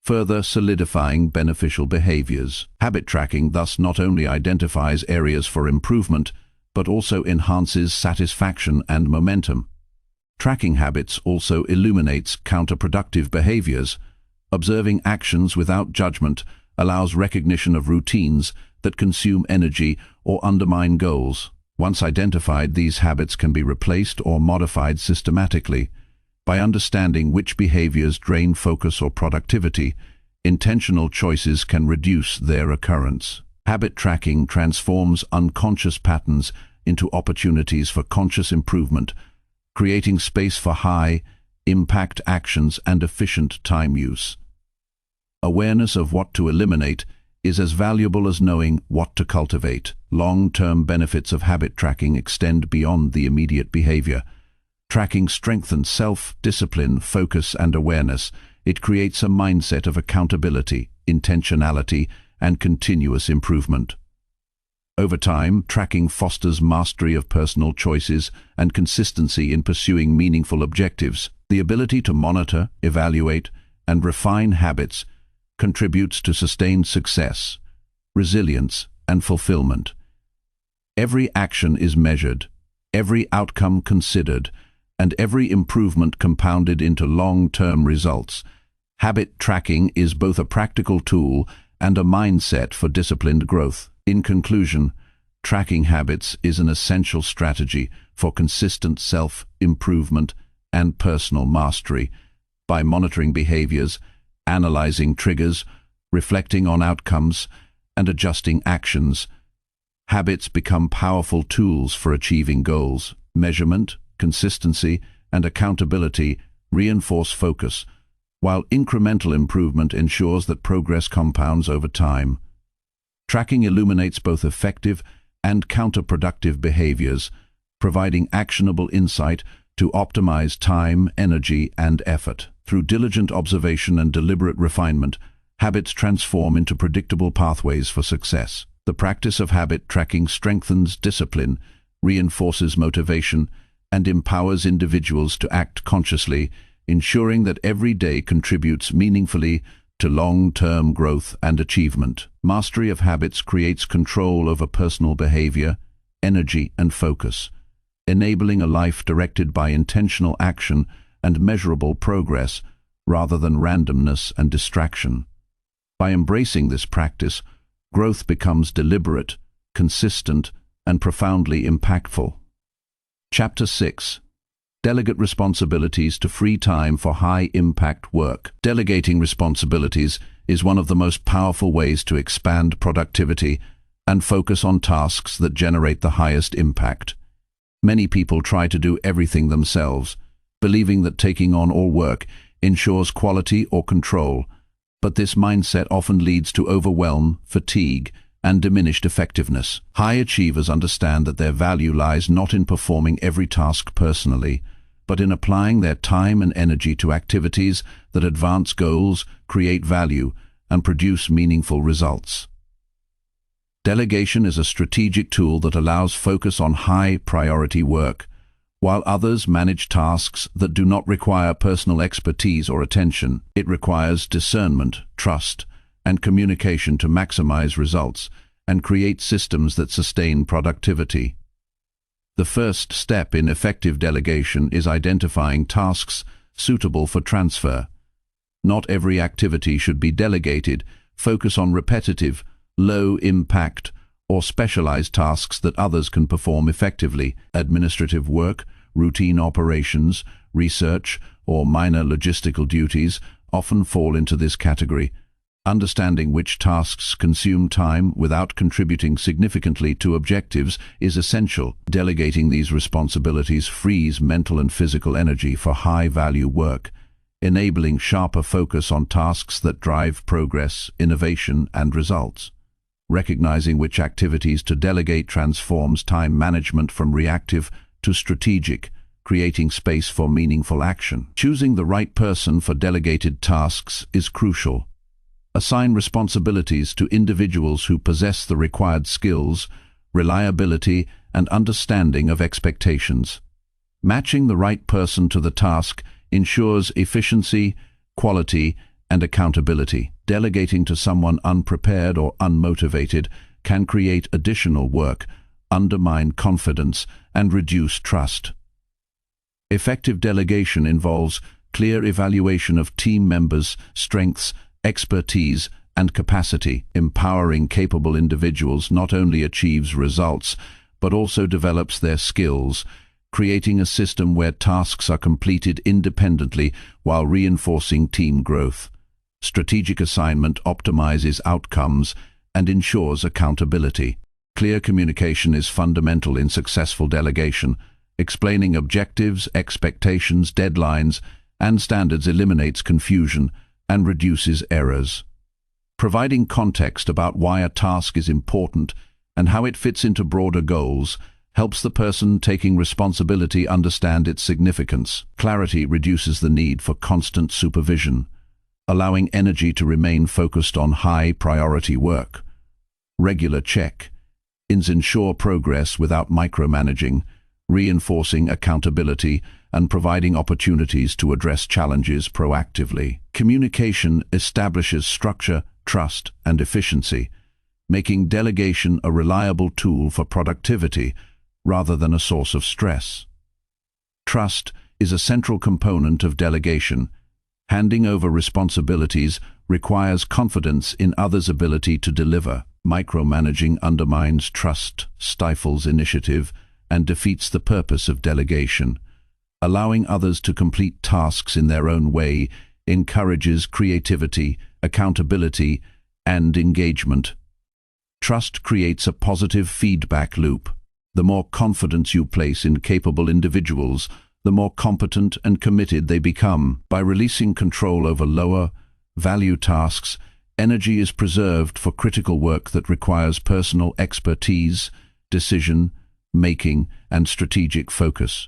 Speaker 1: further solidifying beneficial behaviors. Habit tracking thus not only identifies areas for improvement, but also enhances satisfaction and momentum. Tracking habits also illuminates counterproductive behaviors. Observing actions without judgment allows recognition of routines that consume energy or undermine goals. Once identified, these habits can be replaced or modified systematically. By understanding which behaviors drain focus or productivity, intentional choices can reduce their occurrence. Habit tracking transforms unconscious patterns into opportunities for conscious improvement, creating space for high-impact actions and efficient time use. Awareness of what to eliminate is as valuable as knowing what to cultivate. Long-term benefits of habit tracking extend beyond the immediate behavior. Tracking strengthens self-discipline, focus, and awareness. It creates a mindset of accountability, intentionality, and continuous improvement. Over time, tracking fosters mastery of personal choices and consistency in pursuing meaningful objectives. The ability to monitor, evaluate, and refine habits contributes to sustained success, resilience, and fulfillment. Every action is measured, every outcome considered, and every improvement compounded into long-term results. Habit tracking is both a practical tool and a mindset for disciplined growth. In conclusion, tracking habits is an essential strategy for consistent self-improvement and personal mastery. By monitoring behaviors, analyzing triggers, reflecting on outcomes, and adjusting actions, habits become powerful tools for achieving goals. Measurement, consistency, and accountability reinforce focus, while incremental improvement ensures that progress compounds over time. Tracking illuminates both effective and counterproductive behaviors, providing actionable insight to optimize time, energy, and effort. Through diligent observation and deliberate refinement, habits transform into predictable pathways for success. The practice of habit tracking strengthens discipline, reinforces motivation, and empowers individuals to act consciously, ensuring that every day contributes meaningfully to long-term growth and achievement. Mastery of habits creates control over personal behavior, energy, and focus, enabling a life directed by intentional action and measurable progress rather than randomness and distraction. By embracing this practice, growth becomes deliberate, consistent, and profoundly impactful. Chapter 6. Delegate responsibilities to free time for high-impact work. Delegating responsibilities is one of the most powerful ways to expand productivity and focus on tasks that generate the highest impact. Many people try to do everything themselves, believing that taking on all work ensures quality or control, but this mindset often leads to overwhelm, fatigue, and diminished effectiveness. High achievers understand that their value lies not in performing every task personally, but in applying their time and energy to activities that advance goals, create value, and produce meaningful results. Delegation is a strategic tool that allows focus on high-priority work, while others manage tasks that do not require personal expertise or attention. It requires discernment, trust, and communication to maximize results and create systems that sustain productivity. The first step in effective delegation is identifying tasks suitable for transfer. Not every activity should be delegated. Focus on repetitive, low-impact, or specialized tasks that others can perform effectively. Administrative work, routine operations, research, or minor logistical duties often fall into this category. Understanding which tasks consume time without contributing significantly to objectives is essential. Delegating these responsibilities frees mental and physical energy for high-value work, enabling sharper focus on tasks that drive progress, innovation, and results. Recognizing which activities to delegate transforms time management from reactive to strategic, creating space for meaningful action. Choosing the right person for delegated tasks is crucial. Assign responsibilities to individuals who possess the required skills, reliability, and understanding of expectations. Matching the right person to the task ensures efficiency, quality, and accountability. Delegating to someone unprepared or unmotivated can create additional work, undermine confidence, and reduce trust. Effective delegation involves clear evaluation of team members' strengths, expertise, and capacity. Empowering capable individuals not only achieves results, but also develops their skills, creating a system where tasks are completed independently while reinforcing team growth. Strategic assignment optimizes outcomes and ensures accountability. Clear communication is fundamental in successful delegation. Explaining objectives, expectations, deadlines, and standards eliminates confusion and reduces errors. Providing context about why a task is important and how it fits into broader goals helps the person taking responsibility understand its significance. Clarity reduces the need for constant supervision, allowing energy to remain focused on high-priority work. Regular check-ins ensure progress without micromanaging, reinforcing accountability and providing opportunities to address challenges proactively. Communication establishes structure, trust, and efficiency, making delegation a reliable tool for productivity rather than a source of stress. Trust is a central component of delegation. Handing over responsibilities requires confidence in others' ability to deliver. Micromanaging undermines trust, stifles initiative, and defeats the purpose of delegation. Allowing others to complete tasks in their own way encourages creativity, accountability, and engagement. Trust creates a positive feedback loop. The more confidence you place in capable individuals, the more competent and committed they become. By releasing control over lower value tasks, energy is preserved for critical work that requires personal expertise, decision-making, and strategic focus.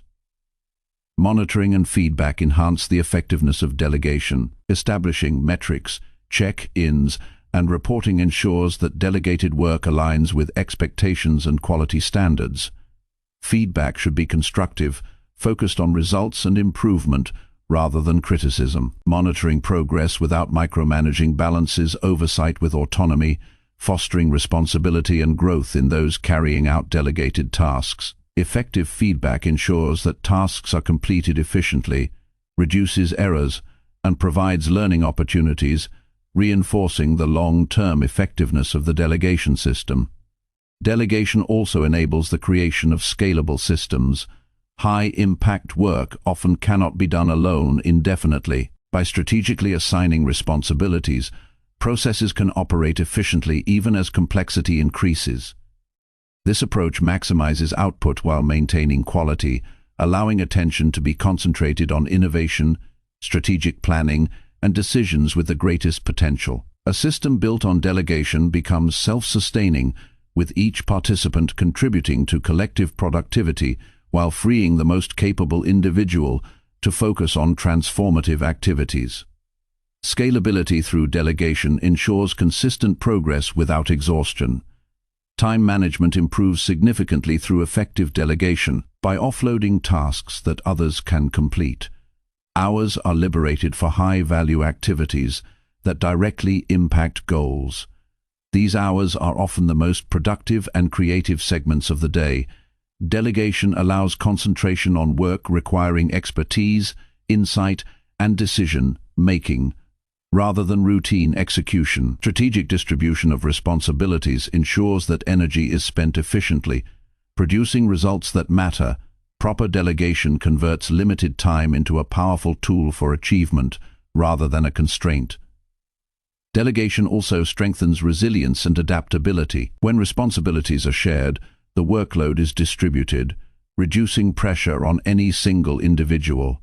Speaker 1: Monitoring and feedback enhance the effectiveness of delegation. Establishing metrics, check-ins, and reporting ensures that delegated work aligns with expectations and quality standards. Feedback should be constructive, focused on results and improvement rather than criticism. Monitoring progress without micromanaging balances oversight with autonomy, fostering responsibility and growth in those carrying out delegated tasks. Effective feedback ensures that tasks are completed efficiently, reduces errors, and provides learning opportunities, reinforcing the long-term effectiveness of the delegation system. Delegation also enables the creation of scalable systems. High-impact work often cannot be done alone indefinitely. By strategically assigning responsibilities, processes can operate efficiently even as complexity increases. This approach maximizes output while maintaining quality, allowing attention to be concentrated on innovation, strategic planning, and decisions with the greatest potential. A system built on delegation becomes self-sustaining, with each participant contributing to collective productivity while freeing the most capable individual to focus on transformative activities. Scalability through delegation ensures consistent progress without exhaustion. Time management improves significantly through effective delegation. By offloading tasks that others can complete, hours are liberated for high-value activities that directly impact goals. These hours are often the most productive and creative segments of the day. Delegation allows concentration on work requiring expertise, insight, and decision-making, rather than routine execution. Strategic distribution of responsibilities ensures that energy is spent efficiently, producing results that matter. Proper delegation converts limited time into a powerful tool for achievement, rather than a constraint. Delegation also strengthens resilience and adaptability. When responsibilities are shared, the workload is distributed, reducing pressure on any single individual.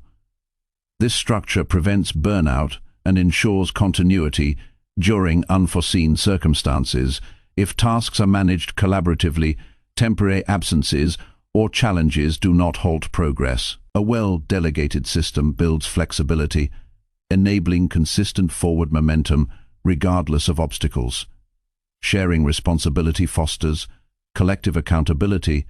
Speaker 1: This structure prevents burnout and ensures continuity during unforeseen circumstances. If tasks are managed collaboratively, temporary absences or challenges do not halt progress. A well-delegated system builds flexibility, enabling consistent forward momentum regardless of obstacles. Sharing responsibility fosters collective accountability,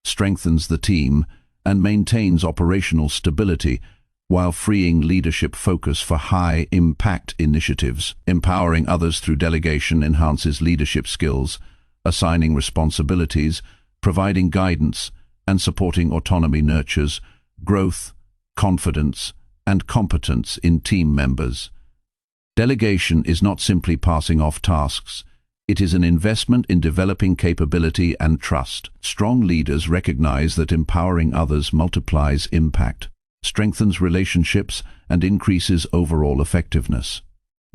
Speaker 1: strengthens the team, and maintains operational stability, while freeing leadership focus for high-impact initiatives. Empowering others through delegation enhances leadership skills, assigning responsibilities, providing guidance, and supporting autonomy nurtures growth, confidence, and competence in team members. Delegation is not simply passing off tasks. It is an investment in developing capability and trust. Strong leaders recognize that empowering others multiplies impact, strengthens relationships, and increases overall effectiveness.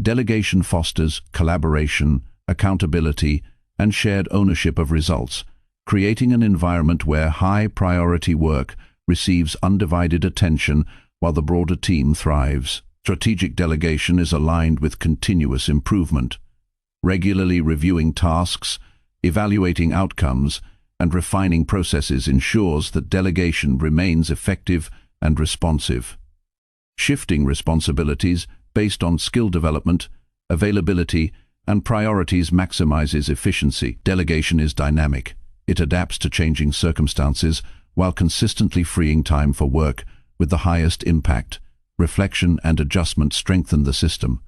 Speaker 1: Delegation fosters collaboration, accountability, and shared ownership of results, creating an environment where high-priority work receives undivided attention while the broader team thrives. Strategic delegation is aligned with continuous improvement. Regularly reviewing tasks, evaluating outcomes, and refining processes ensures that delegation remains effective and responsive. Shifting responsibilities based on skill development, availability, and priorities maximizes efficiency. Delegation is dynamic. It adapts to changing circumstances while consistently freeing time for work with the highest impact. Reflection and adjustment strengthen the system,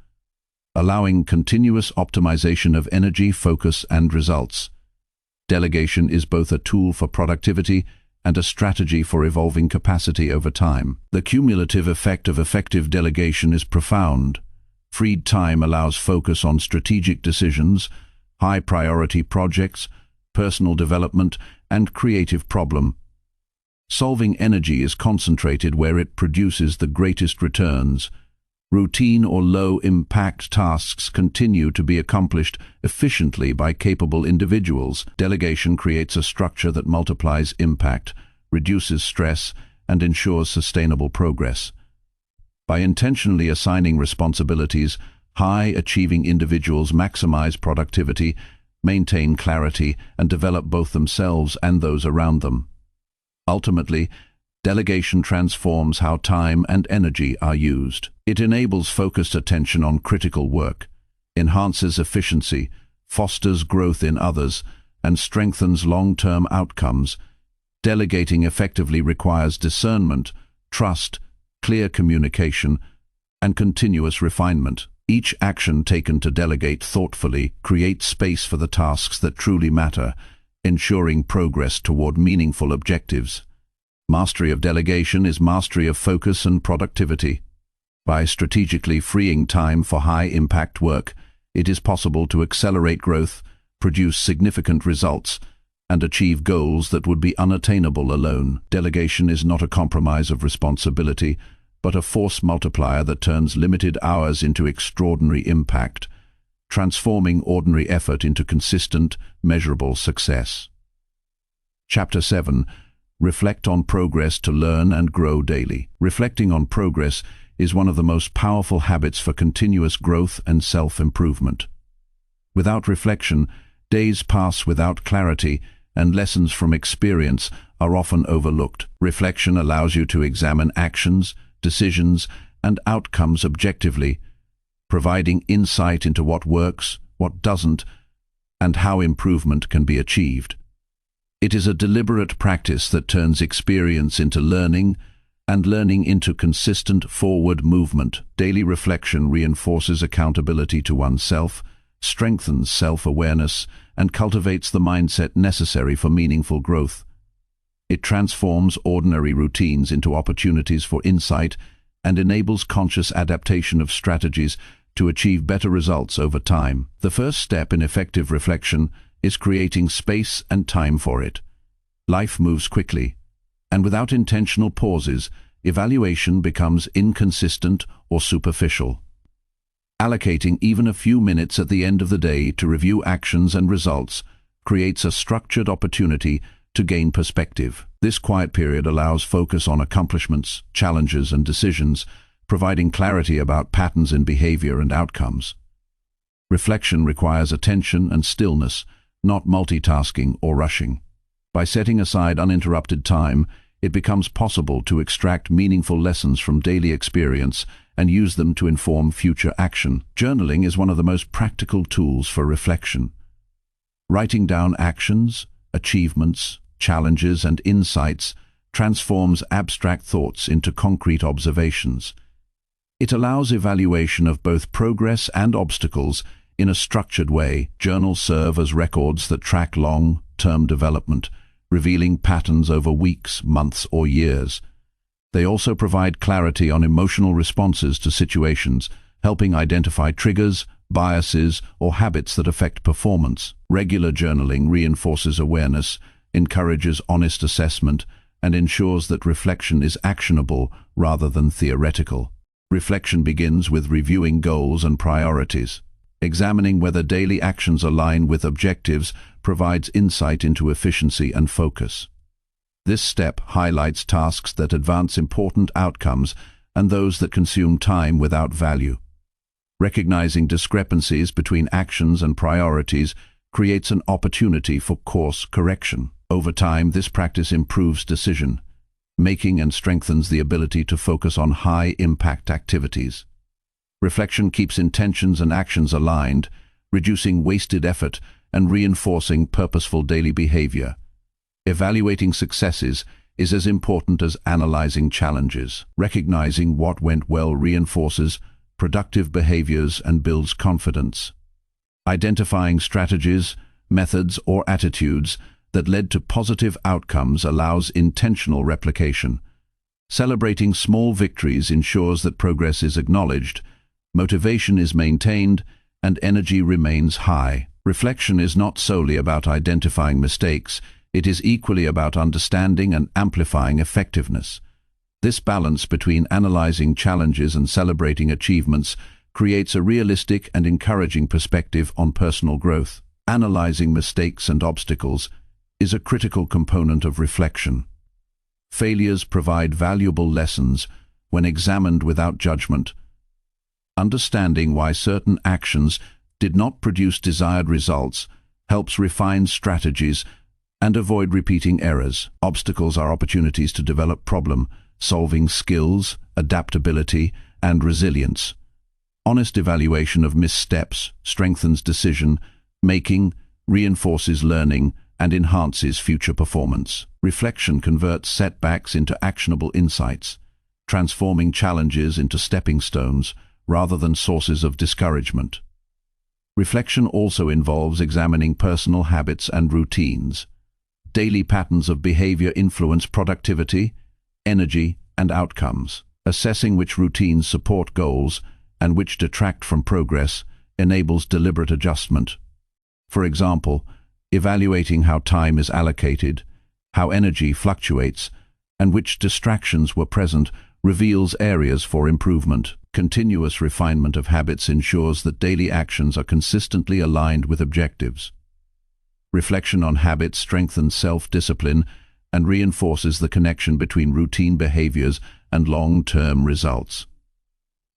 Speaker 1: allowing continuous optimization of energy, focus, and results. Delegation is both a tool for productivity and a strategy for evolving capacity over time. The cumulative effect of effective delegation is profound. Freed time allows focus on strategic decisions, high-priority projects, personal development, and creative problem-solving. Energy is concentrated where it produces the greatest returns. Routine or low-impact tasks continue to be accomplished efficiently by capable individuals. Delegation creates a structure that multiplies impact, reduces stress, and ensures sustainable progress. By intentionally assigning responsibilities, high-achieving individuals maximize productivity, maintain clarity, and develop both themselves and those around them. Ultimately, delegation transforms how time and energy are used. It enables focused attention on critical work, enhances efficiency, fosters growth in others, and strengthens long-term outcomes. Delegating effectively requires discernment, trust, clear communication, and continuous refinement. Each action taken to delegate thoughtfully creates space for the tasks that truly matter, ensuring progress toward meaningful objectives. Mastery of delegation is mastery of focus and productivity. By strategically freeing time for high-impact work, it is possible to accelerate growth, produce significant results, and achieve goals that would be unattainable alone. Delegation is not a compromise of responsibility, but a force multiplier that turns limited hours into extraordinary impact, transforming ordinary effort into consistent, measurable success. Chapter 7. Reflect on progress to learn and grow daily. Reflecting on progress is one of the most powerful habits for continuous growth and self-improvement. Without reflection, days pass without clarity, and lessons from experience are often overlooked. Reflection allows you to examine actions, decisions, and outcomes objectively, providing insight into what works, what doesn't, and how improvement can be achieved. It is a deliberate practice that turns experience into learning and learning into consistent forward movement. Daily reflection reinforces accountability to oneself, strengthens self-awareness, and cultivates the mindset necessary for meaningful growth. It transforms ordinary routines into opportunities for insight and enables conscious adaptation of strategies to achieve better results over time. The first step in effective reflection is creating space and time for it. Life moves quickly, and without intentional pauses, evaluation becomes inconsistent or superficial. Allocating even a few minutes at the end of the day to review actions and results creates a structured opportunity to gain perspective. This quiet period allows focus on accomplishments, challenges, and decisions, providing clarity about patterns in behavior and outcomes. Reflection requires attention and stillness, not multitasking or rushing. By setting aside uninterrupted time, it becomes possible to extract meaningful lessons from daily experience and use them to inform future action. Journaling is one of the most practical tools for reflection. Writing down actions, achievements, challenges, and insights transforms abstract thoughts into concrete observations. It allows evaluation of both progress and obstacles in a structured way. Journals serve as records that track long-term development, revealing patterns over weeks, months, or years. They also provide clarity on emotional responses to situations, helping identify triggers, biases, or habits that affect performance. Regular journaling reinforces awareness, encourages honest assessment, and ensures that reflection is actionable rather than theoretical. Reflection begins with reviewing goals and priorities. Examining whether daily actions align with objectives provides insight into efficiency and focus. This step highlights tasks that advance important outcomes and those that consume time without value. Recognizing discrepancies between actions and priorities creates an opportunity for course correction. Over time, this practice improves decision-making and strengthens the ability to focus on high-impact activities. Reflection keeps intentions and actions aligned, reducing wasted effort and reinforcing purposeful daily behavior. Evaluating successes is as important as analyzing challenges. Recognizing what went well reinforces productive behaviors and builds confidence. Identifying strategies, methods, or attitudes that led to positive outcomes allows intentional replication. Celebrating small victories ensures that progress is acknowledged, motivation is maintained, and energy remains high. Reflection is not solely about identifying mistakes, it is equally about understanding and amplifying effectiveness. This balance between analyzing challenges and celebrating achievements creates a realistic and encouraging perspective on personal growth. Analyzing mistakes and obstacles is a critical component of reflection. Failures provide valuable lessons when examined without judgment. Understanding why certain actions did not produce desired results helps refine strategies and avoid repeating errors. Obstacles are opportunities to develop problem-solving skills, adaptability, and resilience. Honest evaluation of missteps strengthens decision-making, reinforces learning, and enhances future performance. Reflection converts setbacks into actionable insights, transforming challenges into stepping stones rather than sources of discouragement. Reflection also involves examining personal habits and routines. Daily patterns of behavior influence productivity, energy, and outcomes. Assessing which routines support goals and which detract from progress enables deliberate adjustment. For example, evaluating how time is allocated, how energy fluctuates, and which distractions were present reveals areas for improvement. Continuous refinement of habits ensures that daily actions are consistently aligned with objectives. Reflection on habits strengthens self-discipline and reinforces the connection between routine behaviors and long-term results.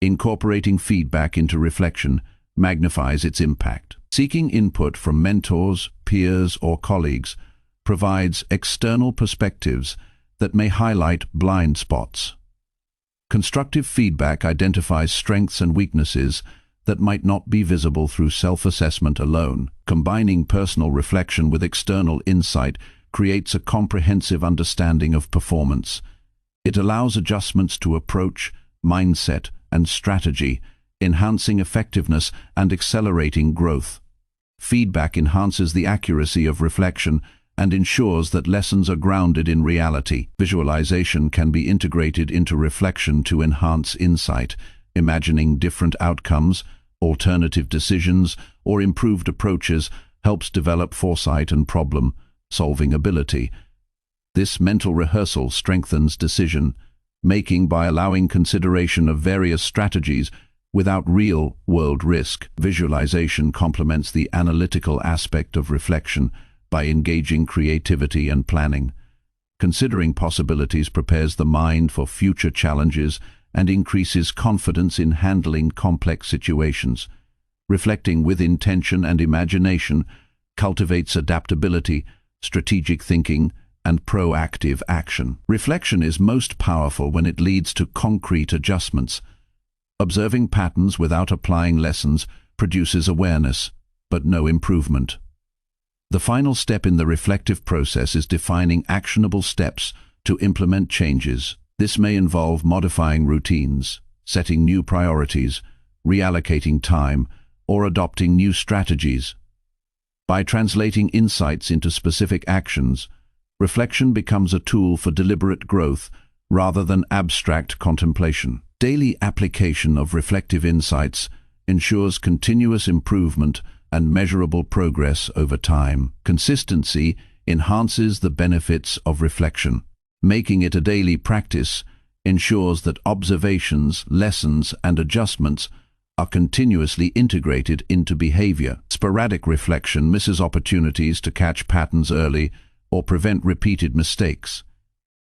Speaker 1: Incorporating feedback into reflection magnifies its impact. Seeking input from mentors, peers, or colleagues provides external perspectives that may highlight blind spots. Constructive feedback identifies strengths and weaknesses that might not be visible through self-assessment alone. Combining personal reflection with external insight creates a comprehensive understanding of performance. It allows adjustments to approach, mindset, and strategy, enhancing effectiveness and accelerating growth. Feedback enhances the accuracy of reflection and ensures that lessons are grounded in reality. Visualization can be integrated into reflection to enhance insight. Imagining different outcomes, alternative decisions, or improved approaches helps develop foresight and problem-solving ability. This mental rehearsal strengthens decision-making by allowing consideration of various strategies without real-world risk. Visualization complements the analytical aspect of reflection by engaging creativity and planning. Considering possibilities prepares the mind for future challenges and increases confidence in handling complex situations. Reflecting with intention and imagination cultivates adaptability, strategic thinking, and proactive action. Reflection is most powerful when it leads to concrete adjustments. Observing patterns without applying lessons produces awareness, but no improvement. The final step in the reflective process is defining actionable steps to implement changes. This may involve modifying routines, setting new priorities, reallocating time, or adopting new strategies. By translating insights into specific actions, reflection becomes a tool for deliberate growth rather than abstract contemplation. Daily application of reflective insights ensures continuous improvement and measurable progress over time. Consistency enhances the benefits of reflection. Making it a daily practice ensures that observations, lessons, and adjustments are continuously integrated into behavior. Sporadic reflection misses opportunities to catch patterns early or prevent repeated mistakes.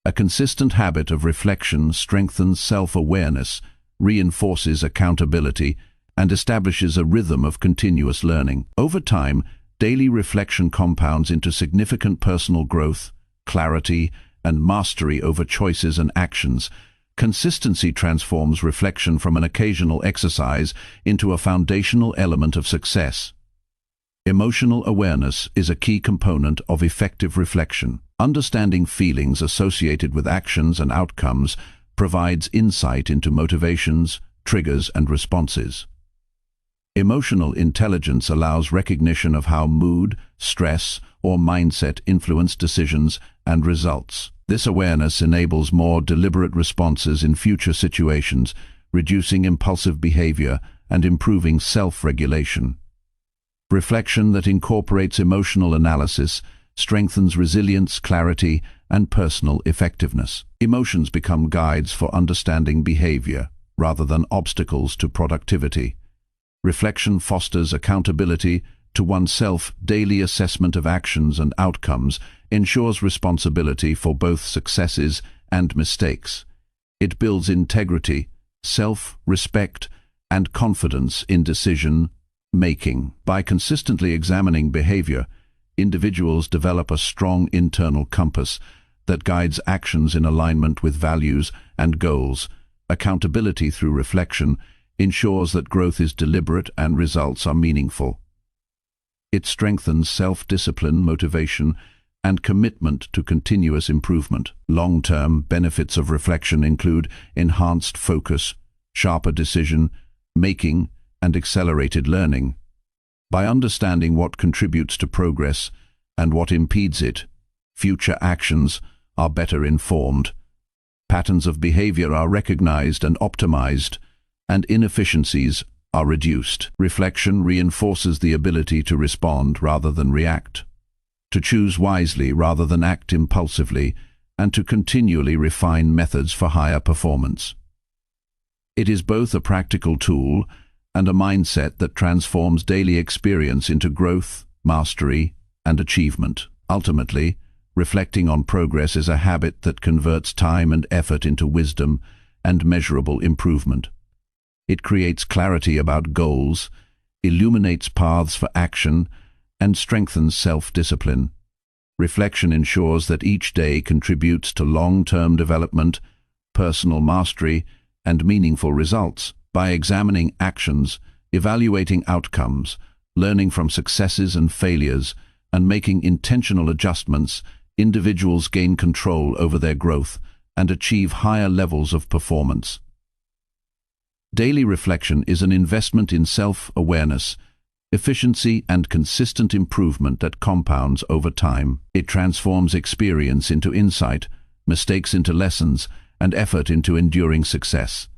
Speaker 1: A consistent habit of reflection strengthens self-awareness, reinforces accountability, and establishes a rhythm of continuous learning. Over time, daily reflection compounds into significant personal growth, clarity, and mastery over choices and actions. Consistency transforms reflection from an occasional exercise into a foundational element of success. Emotional awareness is a key component of effective reflection. Understanding feelings associated with actions and outcomes provides insight into motivations, triggers, and responses. Emotional intelligence allows recognition of how mood, stress, or mindset influence decisions and results. This awareness enables more deliberate responses in future situations, reducing impulsive behavior and improving self-regulation. Reflection that incorporates emotional analysis strengthens resilience, clarity, and personal effectiveness. Emotions become guides for understanding behavior rather than obstacles to productivity. Reflection fosters accountability to oneself. Daily assessment of actions and outcomes ensures responsibility for both successes and mistakes. It builds integrity, self-respect, and confidence in decision-making. By consistently examining behavior, individuals develop a strong internal compass that guides actions in alignment with values and goals. Accountability through reflection ensures that growth is deliberate and results are meaningful. It strengthens self-discipline, motivation, and commitment to continuous improvement. Long-term benefits of reflection include enhanced focus, sharper decision-making, and accelerated learning. By understanding what contributes to progress and what impedes it, future actions are better informed. Patterns of behavior are recognized and optimized, and inefficiencies are reduced. Reflection reinforces the ability to respond rather than react, to choose wisely rather than act impulsively, and to continually refine methods for higher performance. It is both a practical tool and a mindset that transforms daily experience into growth, mastery, and achievement. Ultimately, reflecting on progress is a habit that converts time and effort into wisdom and measurable improvement. It creates clarity about goals, illuminates paths for action, and strengthens self-discipline. Reflection ensures that each day contributes to long-term development, personal mastery, and meaningful results. By examining actions, evaluating outcomes, learning from successes and failures, and making intentional adjustments, individuals gain control over their growth and achieve higher levels of performance. Daily reflection is an investment in self-awareness, efficiency, and consistent improvement that compounds over time. It transforms experience into insight, mistakes into lessons, and effort into enduring success.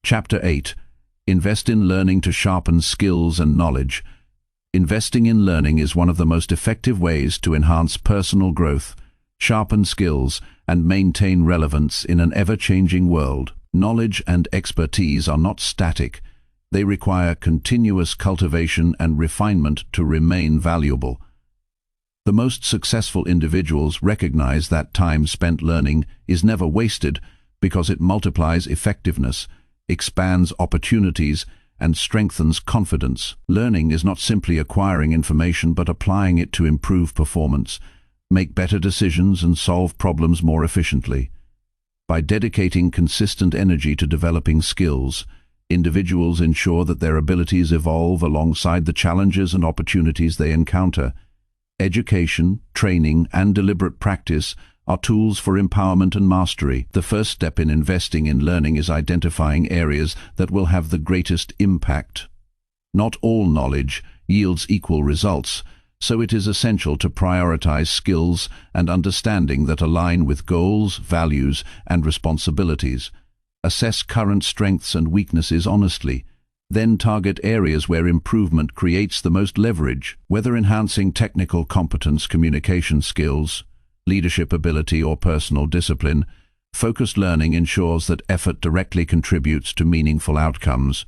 Speaker 1: Chapter 8. Invest in learning to sharpen skills and knowledge. Investing in learning is one of the most effective ways to enhance personal growth, sharpen skills, and maintain relevance in an ever-changing world. Knowledge and expertise are not static. They require continuous cultivation and refinement to remain valuable. The most successful individuals recognize that time spent learning is never wasted because it multiplies effectiveness, expands opportunities, and strengthens confidence. Learning is not simply acquiring information but applying it to improve performance, make better decisions, and solve problems more efficiently. By dedicating consistent energy to developing skills, individuals ensure that their abilities evolve alongside the challenges and opportunities they encounter. Education, training, and deliberate practice are tools for empowerment and mastery. The first step in investing in learning is identifying areas that will have the greatest impact. Not all knowledge yields equal results, so it is essential to prioritize skills and understanding that align with goals, values, and responsibilities. Assess current strengths and weaknesses honestly, then target areas where improvement creates the most leverage. Whether enhancing technical competence, communication skills, leadership ability, or personal discipline, focused learning ensures that effort directly contributes to meaningful outcomes.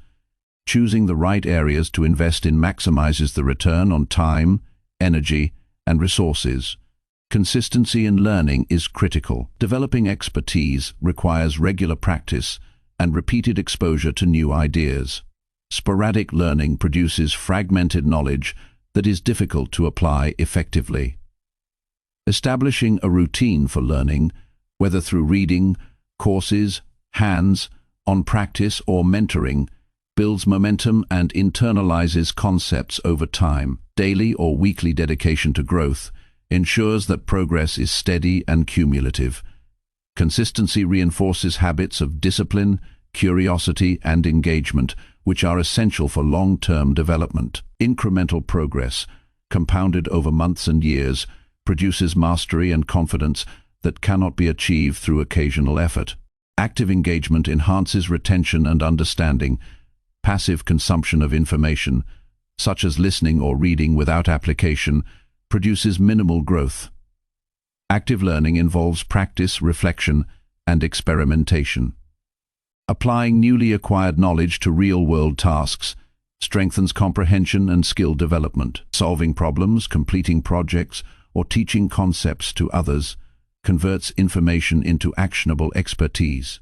Speaker 1: Choosing the right areas to invest in maximizes the return on time, energy, and resources. Consistency in learning is critical. Developing expertise requires regular practice and repeated exposure to new ideas. Sporadic learning produces fragmented knowledge that is difficult to apply effectively. Establishing a routine for learning, whether through reading, courses, hands-on practice, or mentoring, builds momentum and internalizes concepts over time. Daily or weekly dedication to growth ensures that progress is steady and cumulative. Consistency reinforces habits of discipline, curiosity, and engagement, which are essential for long-term development. Incremental progress, compounded over months and years, produces mastery and confidence that cannot be achieved through occasional effort. Active engagement enhances retention and understanding. Passive consumption of information, such as listening or reading without application, produces minimal growth. Active learning involves practice, reflection, and experimentation. Applying newly acquired knowledge to real-world tasks strengthens comprehension and skill development. Solving problems, completing projects, or teaching concepts to others converts information into actionable expertise.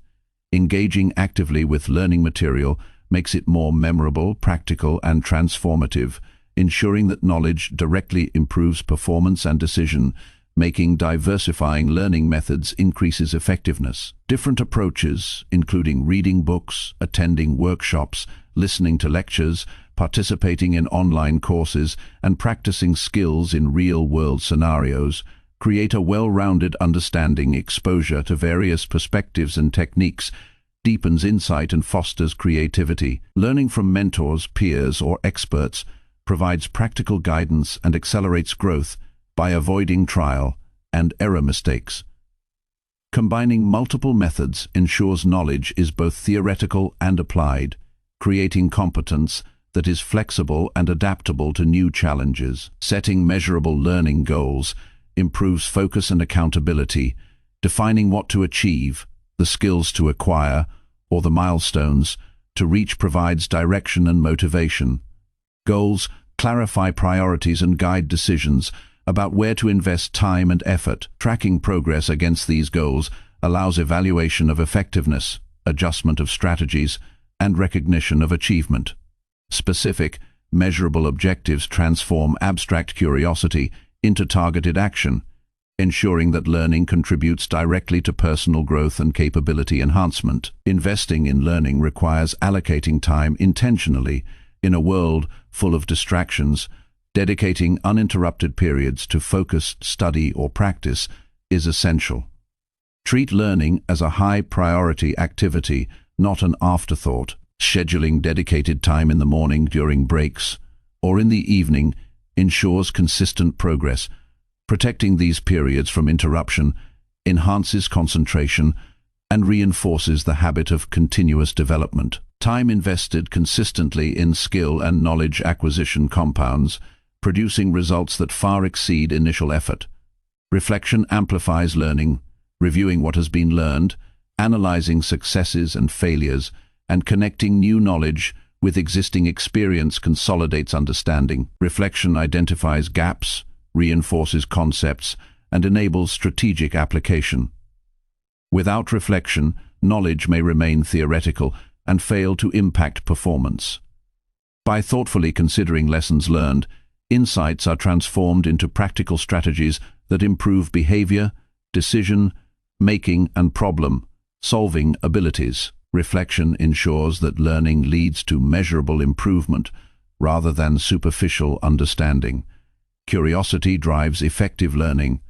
Speaker 1: Engaging actively with learning material makes it more memorable, practical, and transformative, ensuring that knowledge directly improves performance and decision-making. Diversifying learning methods increases effectiveness. Different approaches, including reading books, attending workshops, listening to lectures, participating in online courses, and practicing skills in real-world scenarios, create a well-rounded understanding. Exposure to various perspectives and techniques deepens insight and fosters creativity. Learning from mentors, peers, or experts provides practical guidance and accelerates growth by avoiding trial and error mistakes. Combining multiple methods ensures knowledge is both theoretical and applied, creating competence that is flexible and adaptable to new challenges. Setting measurable learning goals improves focus and accountability. Defining what to achieve, the skills to acquire, or the milestones to reach provides direction and motivation. Goals clarify priorities and guide decisions about where to invest time and effort. Tracking progress against these goals allows evaluation of effectiveness, adjustment of strategies, and recognition of achievement. Specific, measurable objectives transform abstract curiosity into targeted action, ensuring that learning contributes directly to personal growth and capability enhancement. Investing in learning requires allocating time intentionally. In a world full of distractions, dedicating uninterrupted periods to focused study or practice is essential. Treat learning as a high-priority activity, not an afterthought. Scheduling dedicated time in the morning, during breaks, or in the evening ensures consistent progress. Protecting these periods from interruption enhances concentration and reinforces the habit of continuous development. Time invested consistently in skill and knowledge acquisition compounds, producing results that far exceed initial effort. Reflection amplifies learning, reviewing what has been learned, analyzing successes and failures, and connecting new knowledge with existing experience consolidates understanding. Reflection identifies gaps, reinforces concepts, and enables strategic application. Without reflection, knowledge may remain theoretical and fail to impact performance. By thoughtfully considering lessons learned, insights are transformed into practical strategies that improve behavior, decision-making, and problem-solving abilities. Reflection ensures that learning leads to measurable improvement rather than superficial understanding. Curiosity drives effective learning.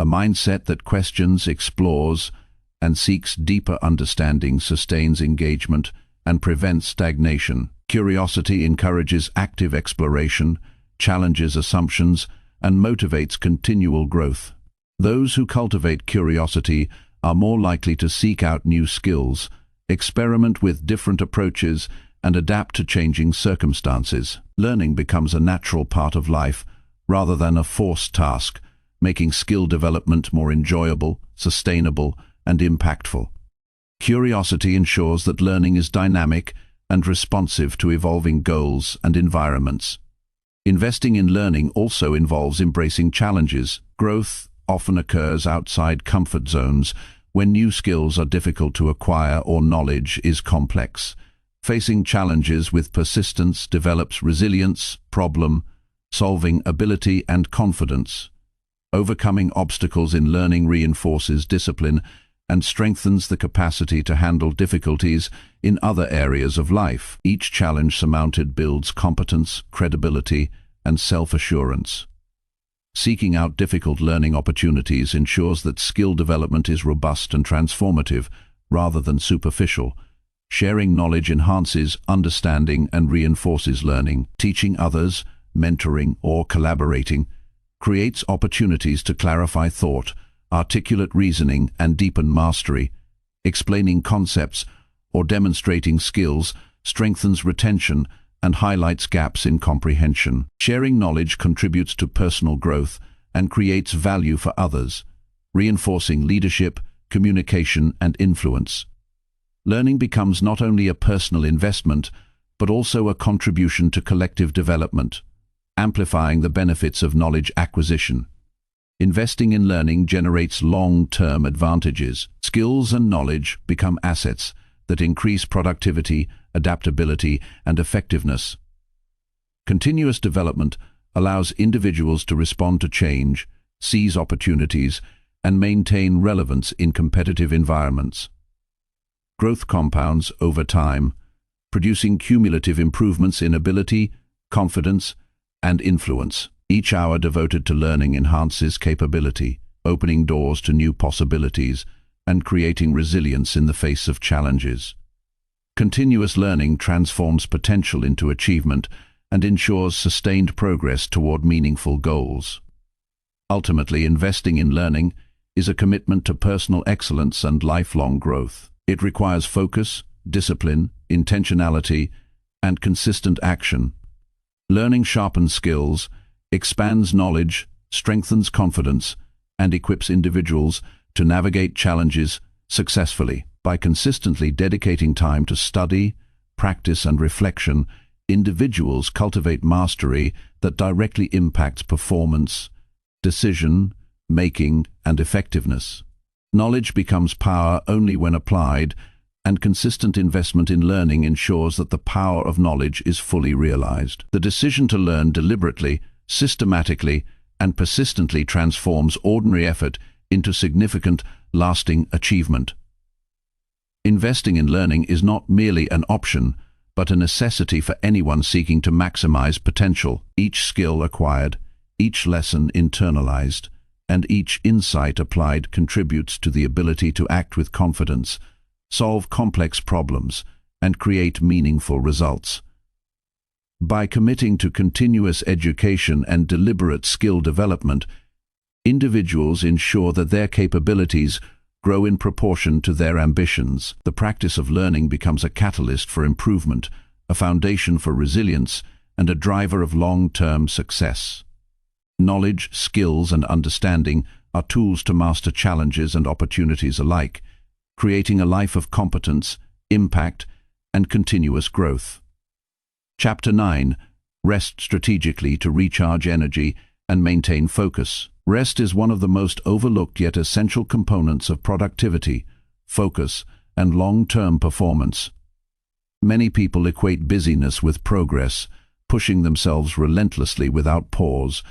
Speaker 1: A mindset that questions, explores, and seeks deeper understanding sustains engagement and prevents stagnation. Curiosity encourages active exploration, challenges assumptions, and motivates continual growth. Those who cultivate curiosity are more likely to seek out new skills, experiment with different approaches, and adapt to changing circumstances. Learning becomes a natural part of life rather than a forced task, making skill development more enjoyable, sustainable, and impactful. Curiosity ensures that learning is dynamic and responsive to evolving goals and environments. Investing in learning also involves embracing challenges. Growth often occurs outside comfort zones when new skills are difficult to acquire or knowledge is complex. Facing challenges with persistence develops resilience, problem-solving ability, and confidence. Overcoming obstacles in learning reinforces discipline and strengthens the capacity to handle difficulties in other areas of life. Each challenge surmounted builds competence, credibility, and self-assurance. Seeking out difficult learning opportunities ensures that skill development is robust and transformative rather than superficial. Sharing knowledge enhances understanding and reinforces learning. Teaching others, mentoring, or collaborating creates opportunities to clarify thought, articulate reasoning, and deepen mastery. Explaining concepts or demonstrating skills strengthens retention and highlights gaps in comprehension. Sharing knowledge contributes to personal growth and creates value for others, reinforcing leadership, communication, and influence. Learning becomes not only a personal investment, but also a contribution to collective development, amplifying the benefits of knowledge acquisition. Investing in learning generates long-term advantages. Skills and knowledge become assets that increase productivity, adaptability, and effectiveness. Continuous development allows individuals to respond to change, seize opportunities, and maintain relevance in competitive environments. Growth compounds over time, producing cumulative improvements in ability, confidence, and influence. Each hour devoted to learning enhances capability, opening doors to new possibilities, and creating resilience in the face of challenges. Continuous learning transforms potential into achievement and ensures sustained progress toward meaningful goals. Ultimately, investing in learning is a commitment to personal excellence and lifelong growth. It requires focus, discipline, intentionality, and consistent action. Learning sharpens skills, expands knowledge, strengthens confidence, and equips individuals to navigate challenges successfully. By consistently dedicating time to study, practice, and reflection, individuals cultivate mastery that directly impacts performance, decision-making, and effectiveness. Knowledge becomes power only when applied, and consistent investment in learning ensures that the power of knowledge is fully realized. The decision to learn deliberately, systematically, and persistently transforms ordinary effort into significant, lasting achievement. Investing in learning is not merely an option, but a necessity for anyone seeking to maximize potential. Each skill acquired, each lesson internalized, and each insight applied contributes to the ability to act with confidence, solve complex problems, and create meaningful results. By committing to continuous education and deliberate skill development, individuals ensure that their capabilities grow in proportion to their ambitions. The practice of learning becomes a catalyst for improvement, a foundation for resilience, and a driver of long-term success. Knowledge, skills, and understanding are tools to master challenges and opportunities alike, creating a life of competence, impact, and continuous growth. Chapter 9. Rest strategically to recharge energy and maintain focus. Rest is one of the most overlooked yet essential components of productivity, focus, and long-term performance. Many people equate busyness with progress, pushing themselves relentlessly without pause,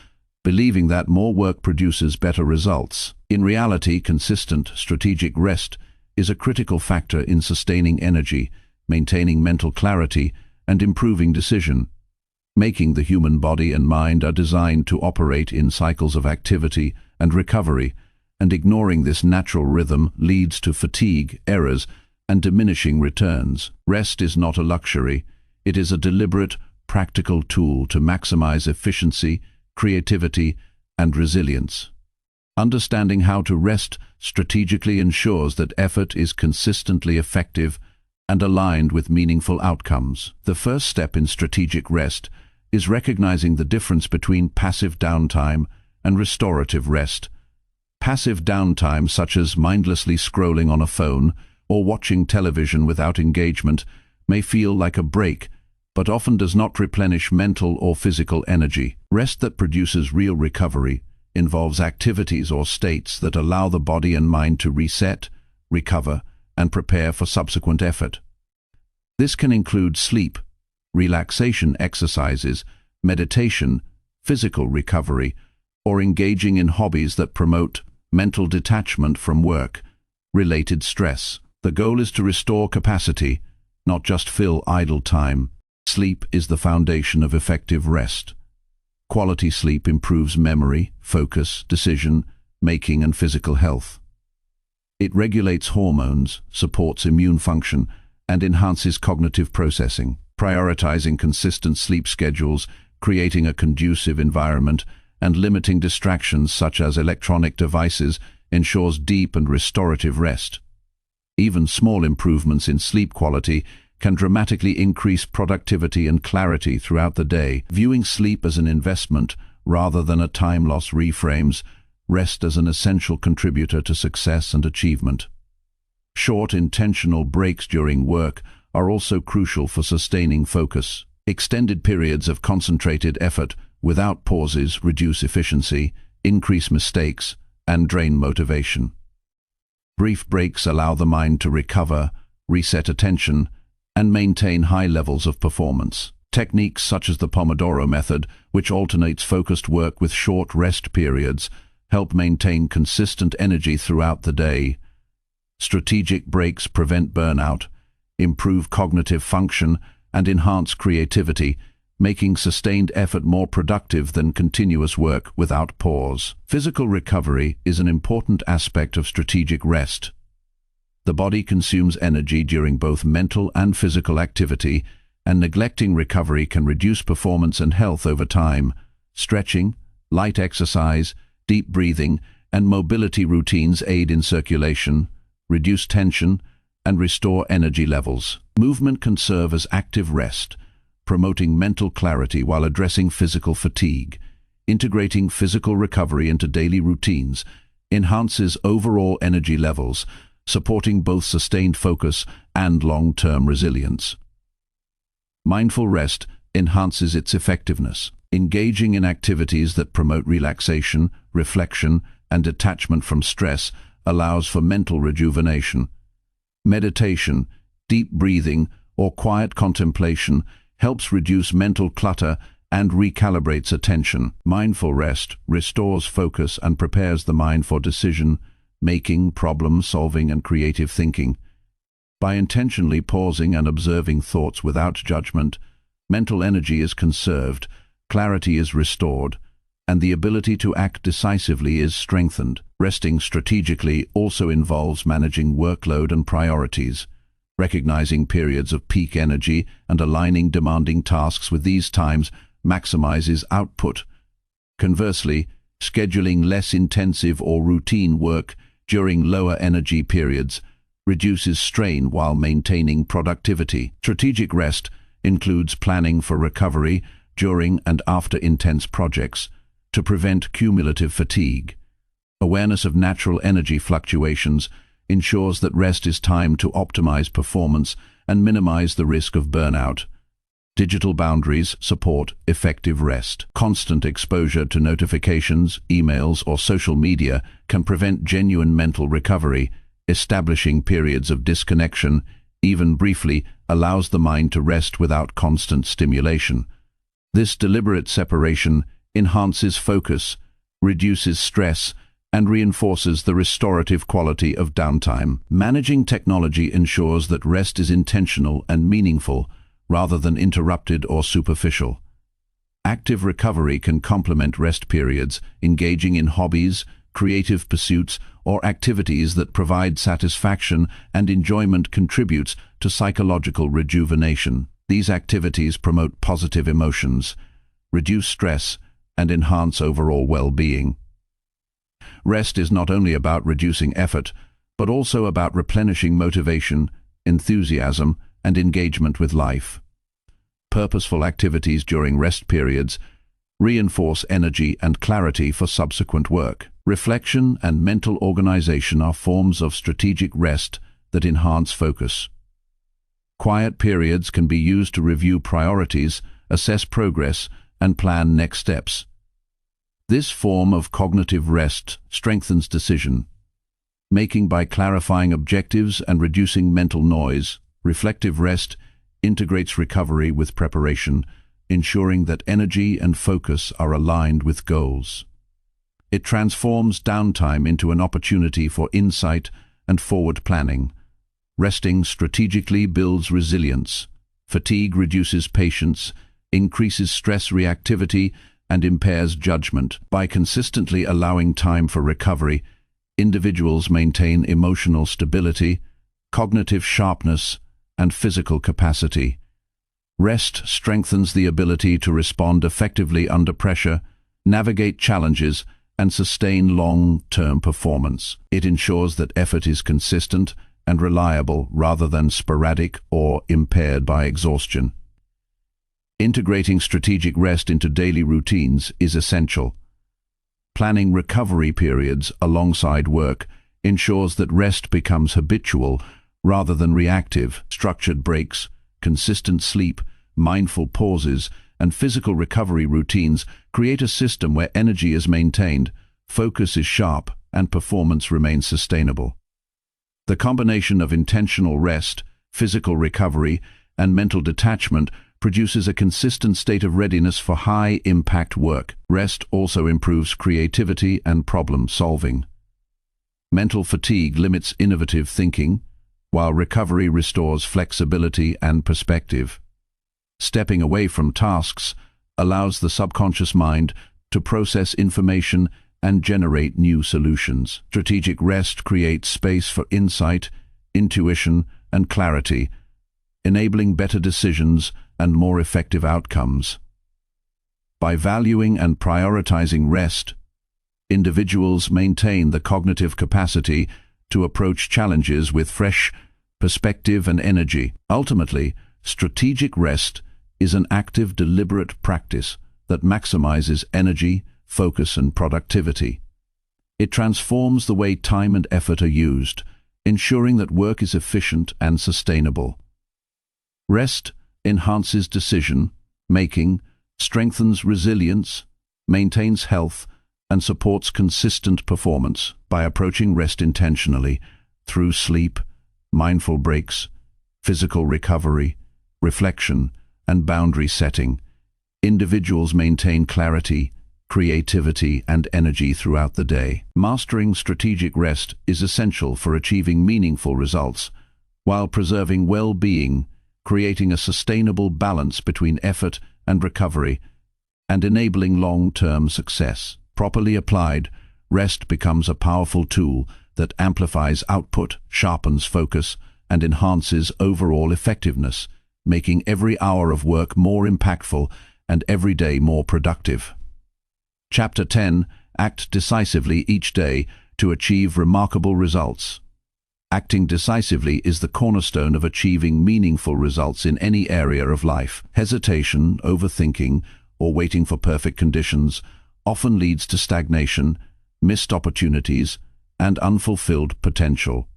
Speaker 1: believing that more work produces better results. In reality, consistent, strategic rest is a critical factor in sustaining energy, maintaining mental clarity, and improving decision-making. The human body and mind are designed to operate in cycles of activity and recovery, and ignoring this natural rhythm leads to fatigue, errors, and diminishing returns. Rest is not a luxury. It is a deliberate, practical tool to maximize efficiency, creativity, and resilience. Understanding how to rest strategically ensures that effort is consistently effective and aligned with meaningful outcomes. The first step in strategic rest is recognizing the difference between passive downtime and restorative rest. Passive downtime, such as mindlessly scrolling on a phone or watching television without engagement, may feel like a break, but often does not replenish mental or physical energy. Rest that produces real recovery involves activities or states that allow the body and mind to reset, recover, and prepare for subsequent effort. This can include sleep, relaxation exercises, meditation, physical recovery, or engaging in hobbies that promote mental detachment from work-related stress. The goal is to restore capacity, not just fill idle time. Sleep is the foundation of effective rest. Quality sleep improves memory, focus, decision making, and physical health. It regulates hormones, supports immune function, and enhances cognitive processing. Prioritizing consistent sleep schedules, creating a conducive environment, and limiting distractions such as electronic devices ensures deep and restorative rest. Even small improvements in sleep quality can dramatically increase productivity and clarity throughout the day. Viewing sleep as an investment rather than a time loss reframes rest as an essential contributor to success and achievement. Short, intentional breaks during work are also crucial for sustaining focus. Extended periods of concentrated effort without pauses reduce efficiency, increase mistakes, and drain motivation. Brief breaks allow the mind to recover, reset attention, and maintain high levels of performance. Techniques such as the Pomodoro method, which alternates focused work with short rest periods, help maintain consistent energy throughout the day. Strategic breaks prevent burnout, improve cognitive function, and enhance creativity, making sustained effort more productive than continuous work without pause. Physical recovery is an important aspect of strategic rest. The body consumes energy during both mental and physical activity, and neglecting recovery can reduce performance and health over time. Stretching, light exercise, deep breathing, and mobility routines aid in circulation, reduce tension, and restore energy levels. Movement can serve as active rest, promoting mental clarity while addressing physical fatigue. Integrating physical recovery into daily routines enhances overall energy levels, supporting both sustained focus and long-term resilience. Mindful rest enhances its effectiveness. Engaging in activities that promote relaxation, reflection, and detachment from stress allows for mental rejuvenation. Meditation, deep breathing, or quiet contemplation helps reduce mental clutter and recalibrates attention. Mindful rest restores focus and prepares the mind for decision-making, problem-solving, and creative thinking. By intentionally pausing and observing thoughts without judgment, mental energy is conserved, clarity is restored, and the ability to act decisively is strengthened. Resting strategically also involves managing workload and priorities. Recognizing periods of peak energy and aligning demanding tasks with these times maximizes output. Conversely, scheduling less intensive or routine work during lower energy periods reduces strain while maintaining productivity. Strategic rest includes planning for recovery during and after intense projects to prevent cumulative fatigue. Awareness of natural energy fluctuations ensures that rest is timed to optimize performance and minimize the risk of burnout. Digital boundaries support effective rest. Constant exposure to notifications, emails, or social media can prevent genuine mental recovery. Establishing periods of disconnection, even briefly, allows the mind to rest without constant stimulation. This deliberate separation enhances focus, reduces stress, and reinforces the restorative quality of downtime. Managing technology ensures that rest is intentional and meaningful, rather than interrupted or superficial. Active recovery can complement rest periods, engaging in hobbies, creative pursuits, or activities that provide satisfaction and enjoyment contributes to psychological rejuvenation. These activities promote positive emotions, reduce stress, and enhance overall well-being. Rest is not only about reducing effort, but also about replenishing motivation, enthusiasm, and engagement with life. Purposeful activities during rest periods reinforce energy and clarity for subsequent work. Reflection and mental organization are forms of strategic rest that enhance focus. Quiet periods can be used to review priorities, assess progress, and plan next steps. This form of cognitive rest strengthens decision-making by clarifying objectives and reducing mental noise. Reflective rest integrates recovery with preparation, ensuring that energy and focus are aligned with goals. It transforms downtime into an opportunity for insight and forward planning. Resting strategically builds resilience. Fatigue reduces patience, increases stress reactivity, and impairs judgment. By consistently allowing time for recovery, individuals maintain emotional stability, cognitive sharpness, and physical capacity. Rest strengthens the ability to respond effectively under pressure, navigate challenges, and sustain long-term performance. It ensures that effort is consistent and reliable rather than sporadic or impaired by exhaustion. Integrating strategic rest into daily routines is essential. Planning recovery periods alongside work ensures that rest becomes habitual rather than reactive. Structured breaks, consistent sleep, mindful pauses, and physical recovery routines create a system where energy is maintained, focus is sharp, and performance remains sustainable. The combination of intentional rest, physical recovery, and mental detachment produces a consistent state of readiness for high-impact work. Rest also improves creativity and problem-solving. Mental fatigue limits innovative thinking, while recovery restores flexibility and perspective. Stepping away from tasks allows the subconscious mind to process information and generate new solutions. Strategic rest creates space for insight, intuition, and clarity, enabling better decisions and more effective outcomes. By valuing and prioritizing rest, individuals maintain the cognitive capacity to approach challenges with fresh perspective and energy. Ultimately, strategic rest is an active, deliberate practice that maximizes energy, focus, and productivity. It transforms the way time and effort are used, ensuring that work is efficient and sustainable. Rest enhances decision-making, strengthens resilience, maintains health, and supports consistent performance. By approaching rest intentionally through sleep, mindful breaks, physical recovery, reflection, and boundary setting, individuals maintain clarity, creativity, and energy throughout the day. Mastering strategic rest is essential for achieving meaningful results, while preserving well-being, creating a sustainable balance between effort and recovery, and enabling long-term success. Properly applied, rest becomes a powerful tool that amplifies output, sharpens focus, and enhances overall effectiveness, making every hour of work more impactful and every day more productive. Chapter 10. Act decisively each day to achieve remarkable results. Acting decisively is the cornerstone of achieving meaningful results in any area of life. Hesitation, overthinking, or waiting for perfect conditions often leads to stagnation, missed opportunities, and unfulfilled potential.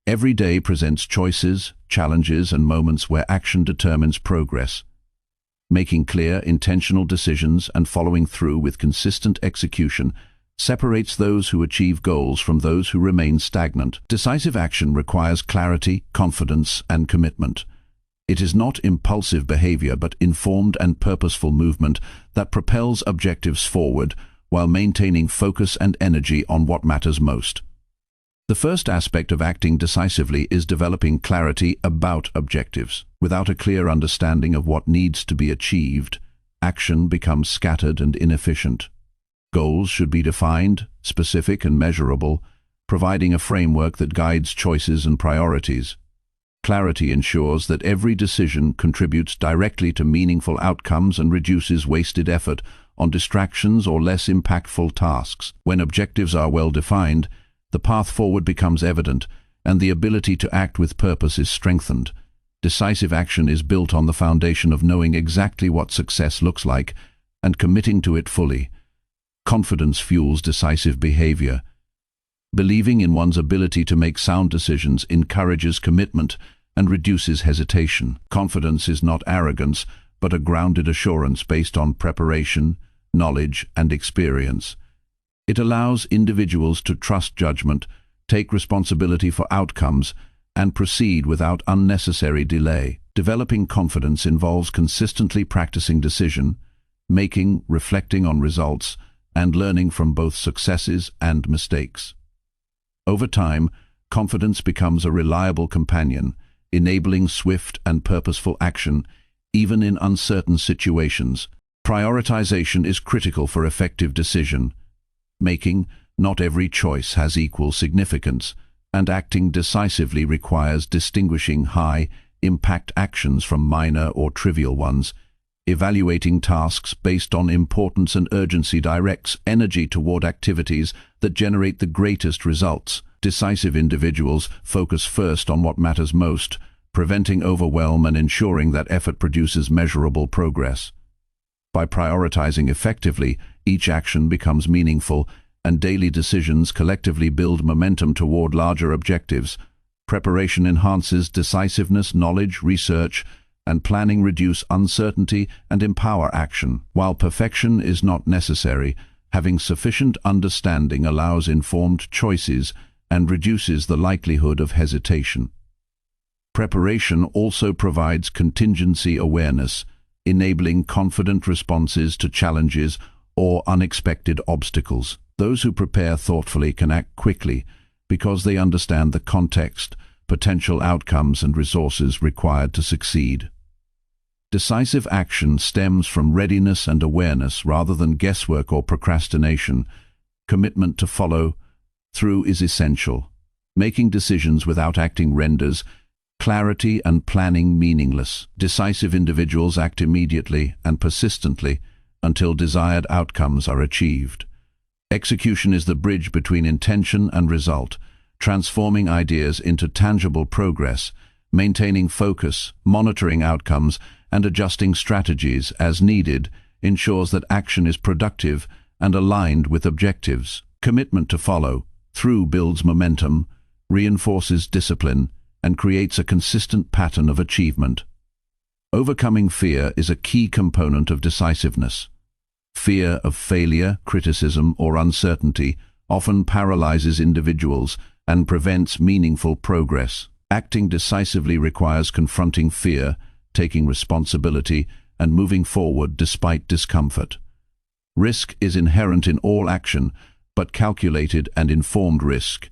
Speaker 1: Every day presents choices, challenges, and moments where action determines progress. Making clear, intentional decisions and following through with consistent execution separates those who achieve goals from those who remain stagnant. Decisive action requires clarity, confidence, and commitment. It is not impulsive behavior but informed and purposeful movement that propels objectives forward while maintaining focus and energy on what matters most. The first aspect of acting decisively is developing clarity about objectives. Without a clear understanding of what needs to be achieved, action becomes scattered and inefficient. Goals should be defined, specific, and measurable, providing a framework that guides choices and priorities. Clarity ensures that every decision contributes directly to meaningful outcomes and reduces wasted effort on distractions or less impactful tasks. When objectives are well defined, the path forward becomes evident, and the ability to act with purpose is strengthened. Decisive action is built on the foundation of knowing exactly what success looks like and committing to it fully. Confidence fuels decisive behavior. Believing in one's ability to make sound decisions encourages commitment and reduces hesitation. Confidence is not arrogance, but a grounded assurance based on preparation, knowledge, and experience. It allows individuals to trust judgment, take responsibility for outcomes, and proceed without unnecessary delay. Developing confidence involves consistently practicing decision-making, reflecting on results, and learning from both successes and mistakes. Over time, confidence becomes a reliable companion, enabling swift and purposeful action, even in uncertain situations. Prioritization is critical for effective decision making. Not every choice has equal significance, and acting decisively requires distinguishing high-impact actions from minor or trivial ones. Evaluating tasks based on importance and urgency directs energy toward activities that generate the greatest results. Decisive individuals focus first on what matters most, preventing overwhelm and ensuring that effort produces measurable progress. By prioritizing effectively, each action becomes meaningful, and daily decisions collectively build momentum toward larger objectives. Preparation enhances decisiveness, knowledge, research, and planning reduce uncertainty and empower action. While perfection is not necessary, having sufficient understanding allows informed choices and reduces the likelihood of hesitation. Preparation also provides contingency awareness, enabling confident responses to challenges or unexpected obstacles. Those who prepare thoughtfully can act quickly because they understand the context, potential outcomes, and resources required to succeed. Decisive action stems from readiness and awareness rather than guesswork or procrastination. Commitment to follow through is essential. Making decisions without acting renders clarity and planning meaningless. Decisive individuals act immediately and persistently until desired outcomes are achieved. Execution is the bridge between intention and result, transforming ideas into tangible progress. Maintaining focus, monitoring outcomes, and adjusting strategies as needed ensures that action is productive and aligned with objectives. Commitment to follow through builds momentum, reinforces discipline, and creates a consistent pattern of achievement. Overcoming fear is a key component of decisiveness. Fear of failure, criticism, or uncertainty often paralyzes individuals and prevents meaningful progress. Acting decisively requires confronting fear, taking responsibility, and moving forward despite discomfort. Risk is inherent in all action, but calculated and informed risk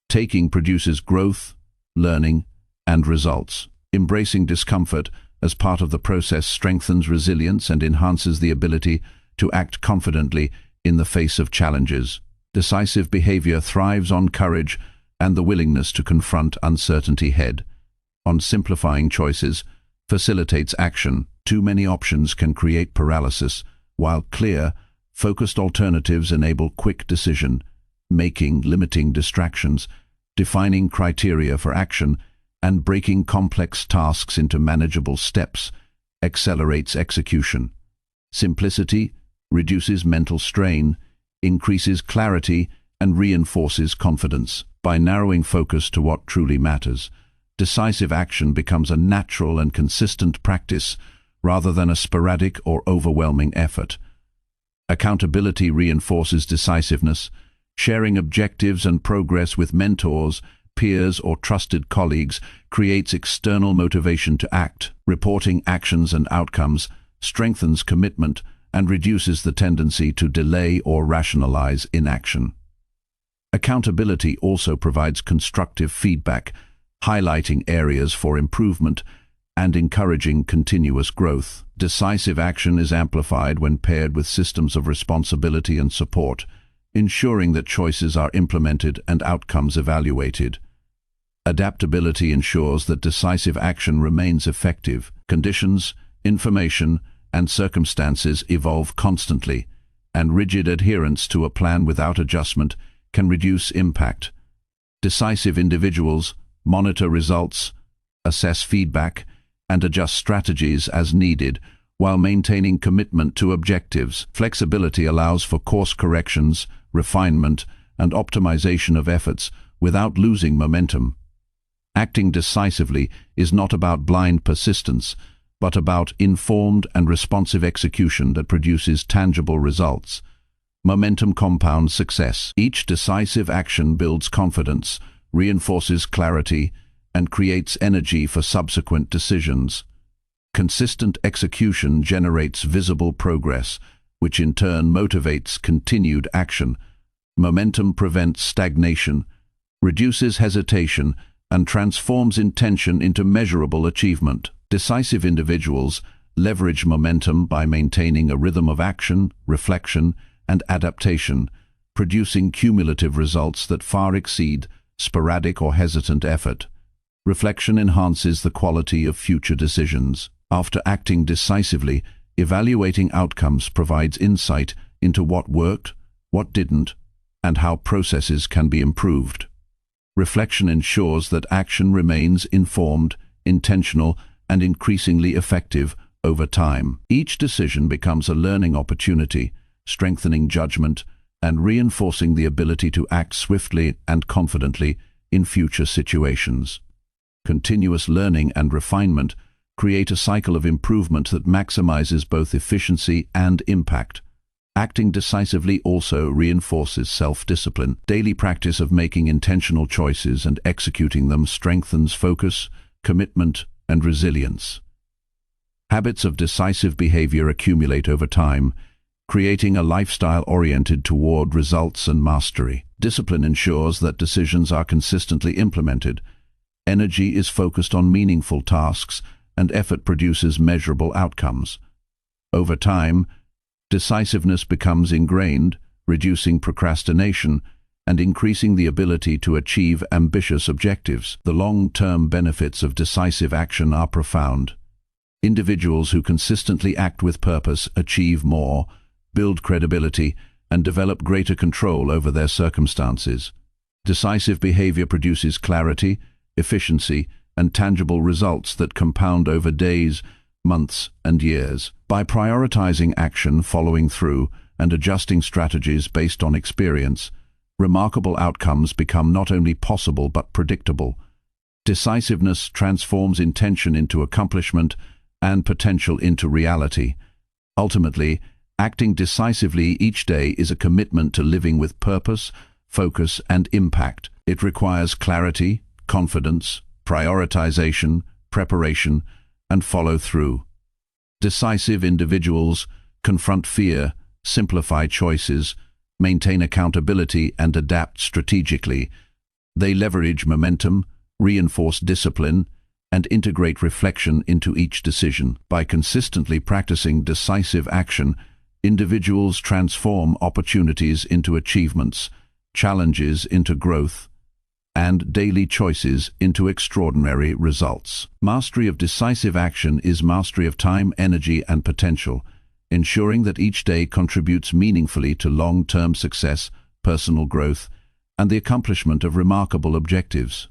Speaker 1: taking produces growth, learning, and results. Embracing discomfort as part of the process strengthens resilience and enhances the ability to act confidently in the face of challenges. Decisive behavior thrives on courage and the willingness to confront uncertainty head-on. Simplifying choices facilitates action. Too many options can create paralysis, while clear, focused alternatives enable quick decision-making, limiting distractions, defining criteria for action, and breaking complex tasks into manageable steps accelerates execution. Simplicity reduces mental strain, increases clarity, and reinforces confidence. By narrowing focus to what truly matters, decisive action becomes a natural and consistent practice rather than a sporadic or overwhelming effort. Accountability reinforces decisiveness. Sharing objectives and progress with mentors, peers, or trusted colleagues creates external motivation to act. Reporting actions and outcomes strengthens commitment and reduces the tendency to delay or rationalize inaction. Accountability also provides constructive feedback, highlighting areas for improvement and encouraging continuous growth. Decisive action is amplified when paired with systems of responsibility and support, ensuring that choices are implemented and outcomes evaluated. Adaptability ensures that decisive action remains effective. Conditions, information, and circumstances evolve constantly, and rigid adherence to a plan without adjustment can reduce impact. Decisive individuals monitor results, assess feedback, and adjust strategies as needed while maintaining commitment to objectives. Flexibility allows for course corrections, refinement, and optimization of efforts without losing momentum. Acting decisively is not about blind persistence, but about informed and responsive execution that produces tangible results. Momentum compounds success. Each decisive action builds confidence, reinforces clarity, and creates energy for subsequent decisions. Consistent execution generates visible progress, which in turn motivates continued action. Momentum prevents stagnation, reduces hesitation, and transforms intention into measurable achievement. Decisive individuals leverage momentum by maintaining a rhythm of action, reflection, and adaptation, producing cumulative results that far exceed sporadic or hesitant effort. Reflection enhances the quality of future decisions. After acting decisively, evaluating outcomes provides insight into what worked, what didn't, and how processes can be improved. Reflection ensures that action remains informed, intentional, and increasingly effective over time. Each decision becomes a learning opportunity, strengthening judgment and reinforcing the ability to act swiftly and confidently in future situations. Continuous learning and refinement create a cycle of improvement that maximizes both efficiency and impact. Acting decisively also reinforces self-discipline. Daily practice of making intentional choices and executing them strengthens focus, commitment, and resilience. Habits of decisive behavior accumulate over time, creating a lifestyle oriented toward results and mastery. Discipline ensures that decisions are consistently implemented. Energy is focused on meaningful tasks, and effort produces measurable outcomes. Over time, decisiveness becomes ingrained, reducing procrastination and increasing the ability to achieve ambitious objectives. The long-term benefits of decisive action are profound. Individuals who consistently act with purpose achieve more, build credibility, and develop greater control over their circumstances. Decisive behavior produces clarity, efficiency, and tangible results that compound over days, months, and years. By prioritizing action, following through, and adjusting strategies based on experience, remarkable outcomes become not only possible but predictable. Decisiveness transforms intention into accomplishment and potential into reality. Ultimately, acting decisively each day is a commitment to living with purpose, focus, and impact. It requires clarity, confidence, prioritization, preparation, and follow-through. Decisive individuals confront fear, simplify choices, maintain accountability, and adapt strategically. They leverage momentum, reinforce discipline, and integrate reflection into each decision. By consistently practicing decisive action, individuals transform opportunities into achievements, challenges into growth, and daily choices into extraordinary results. Mastery of decisive action is mastery of time, energy, and potential, ensuring that each day contributes meaningfully to long-term success, personal growth, and the accomplishment of remarkable objectives.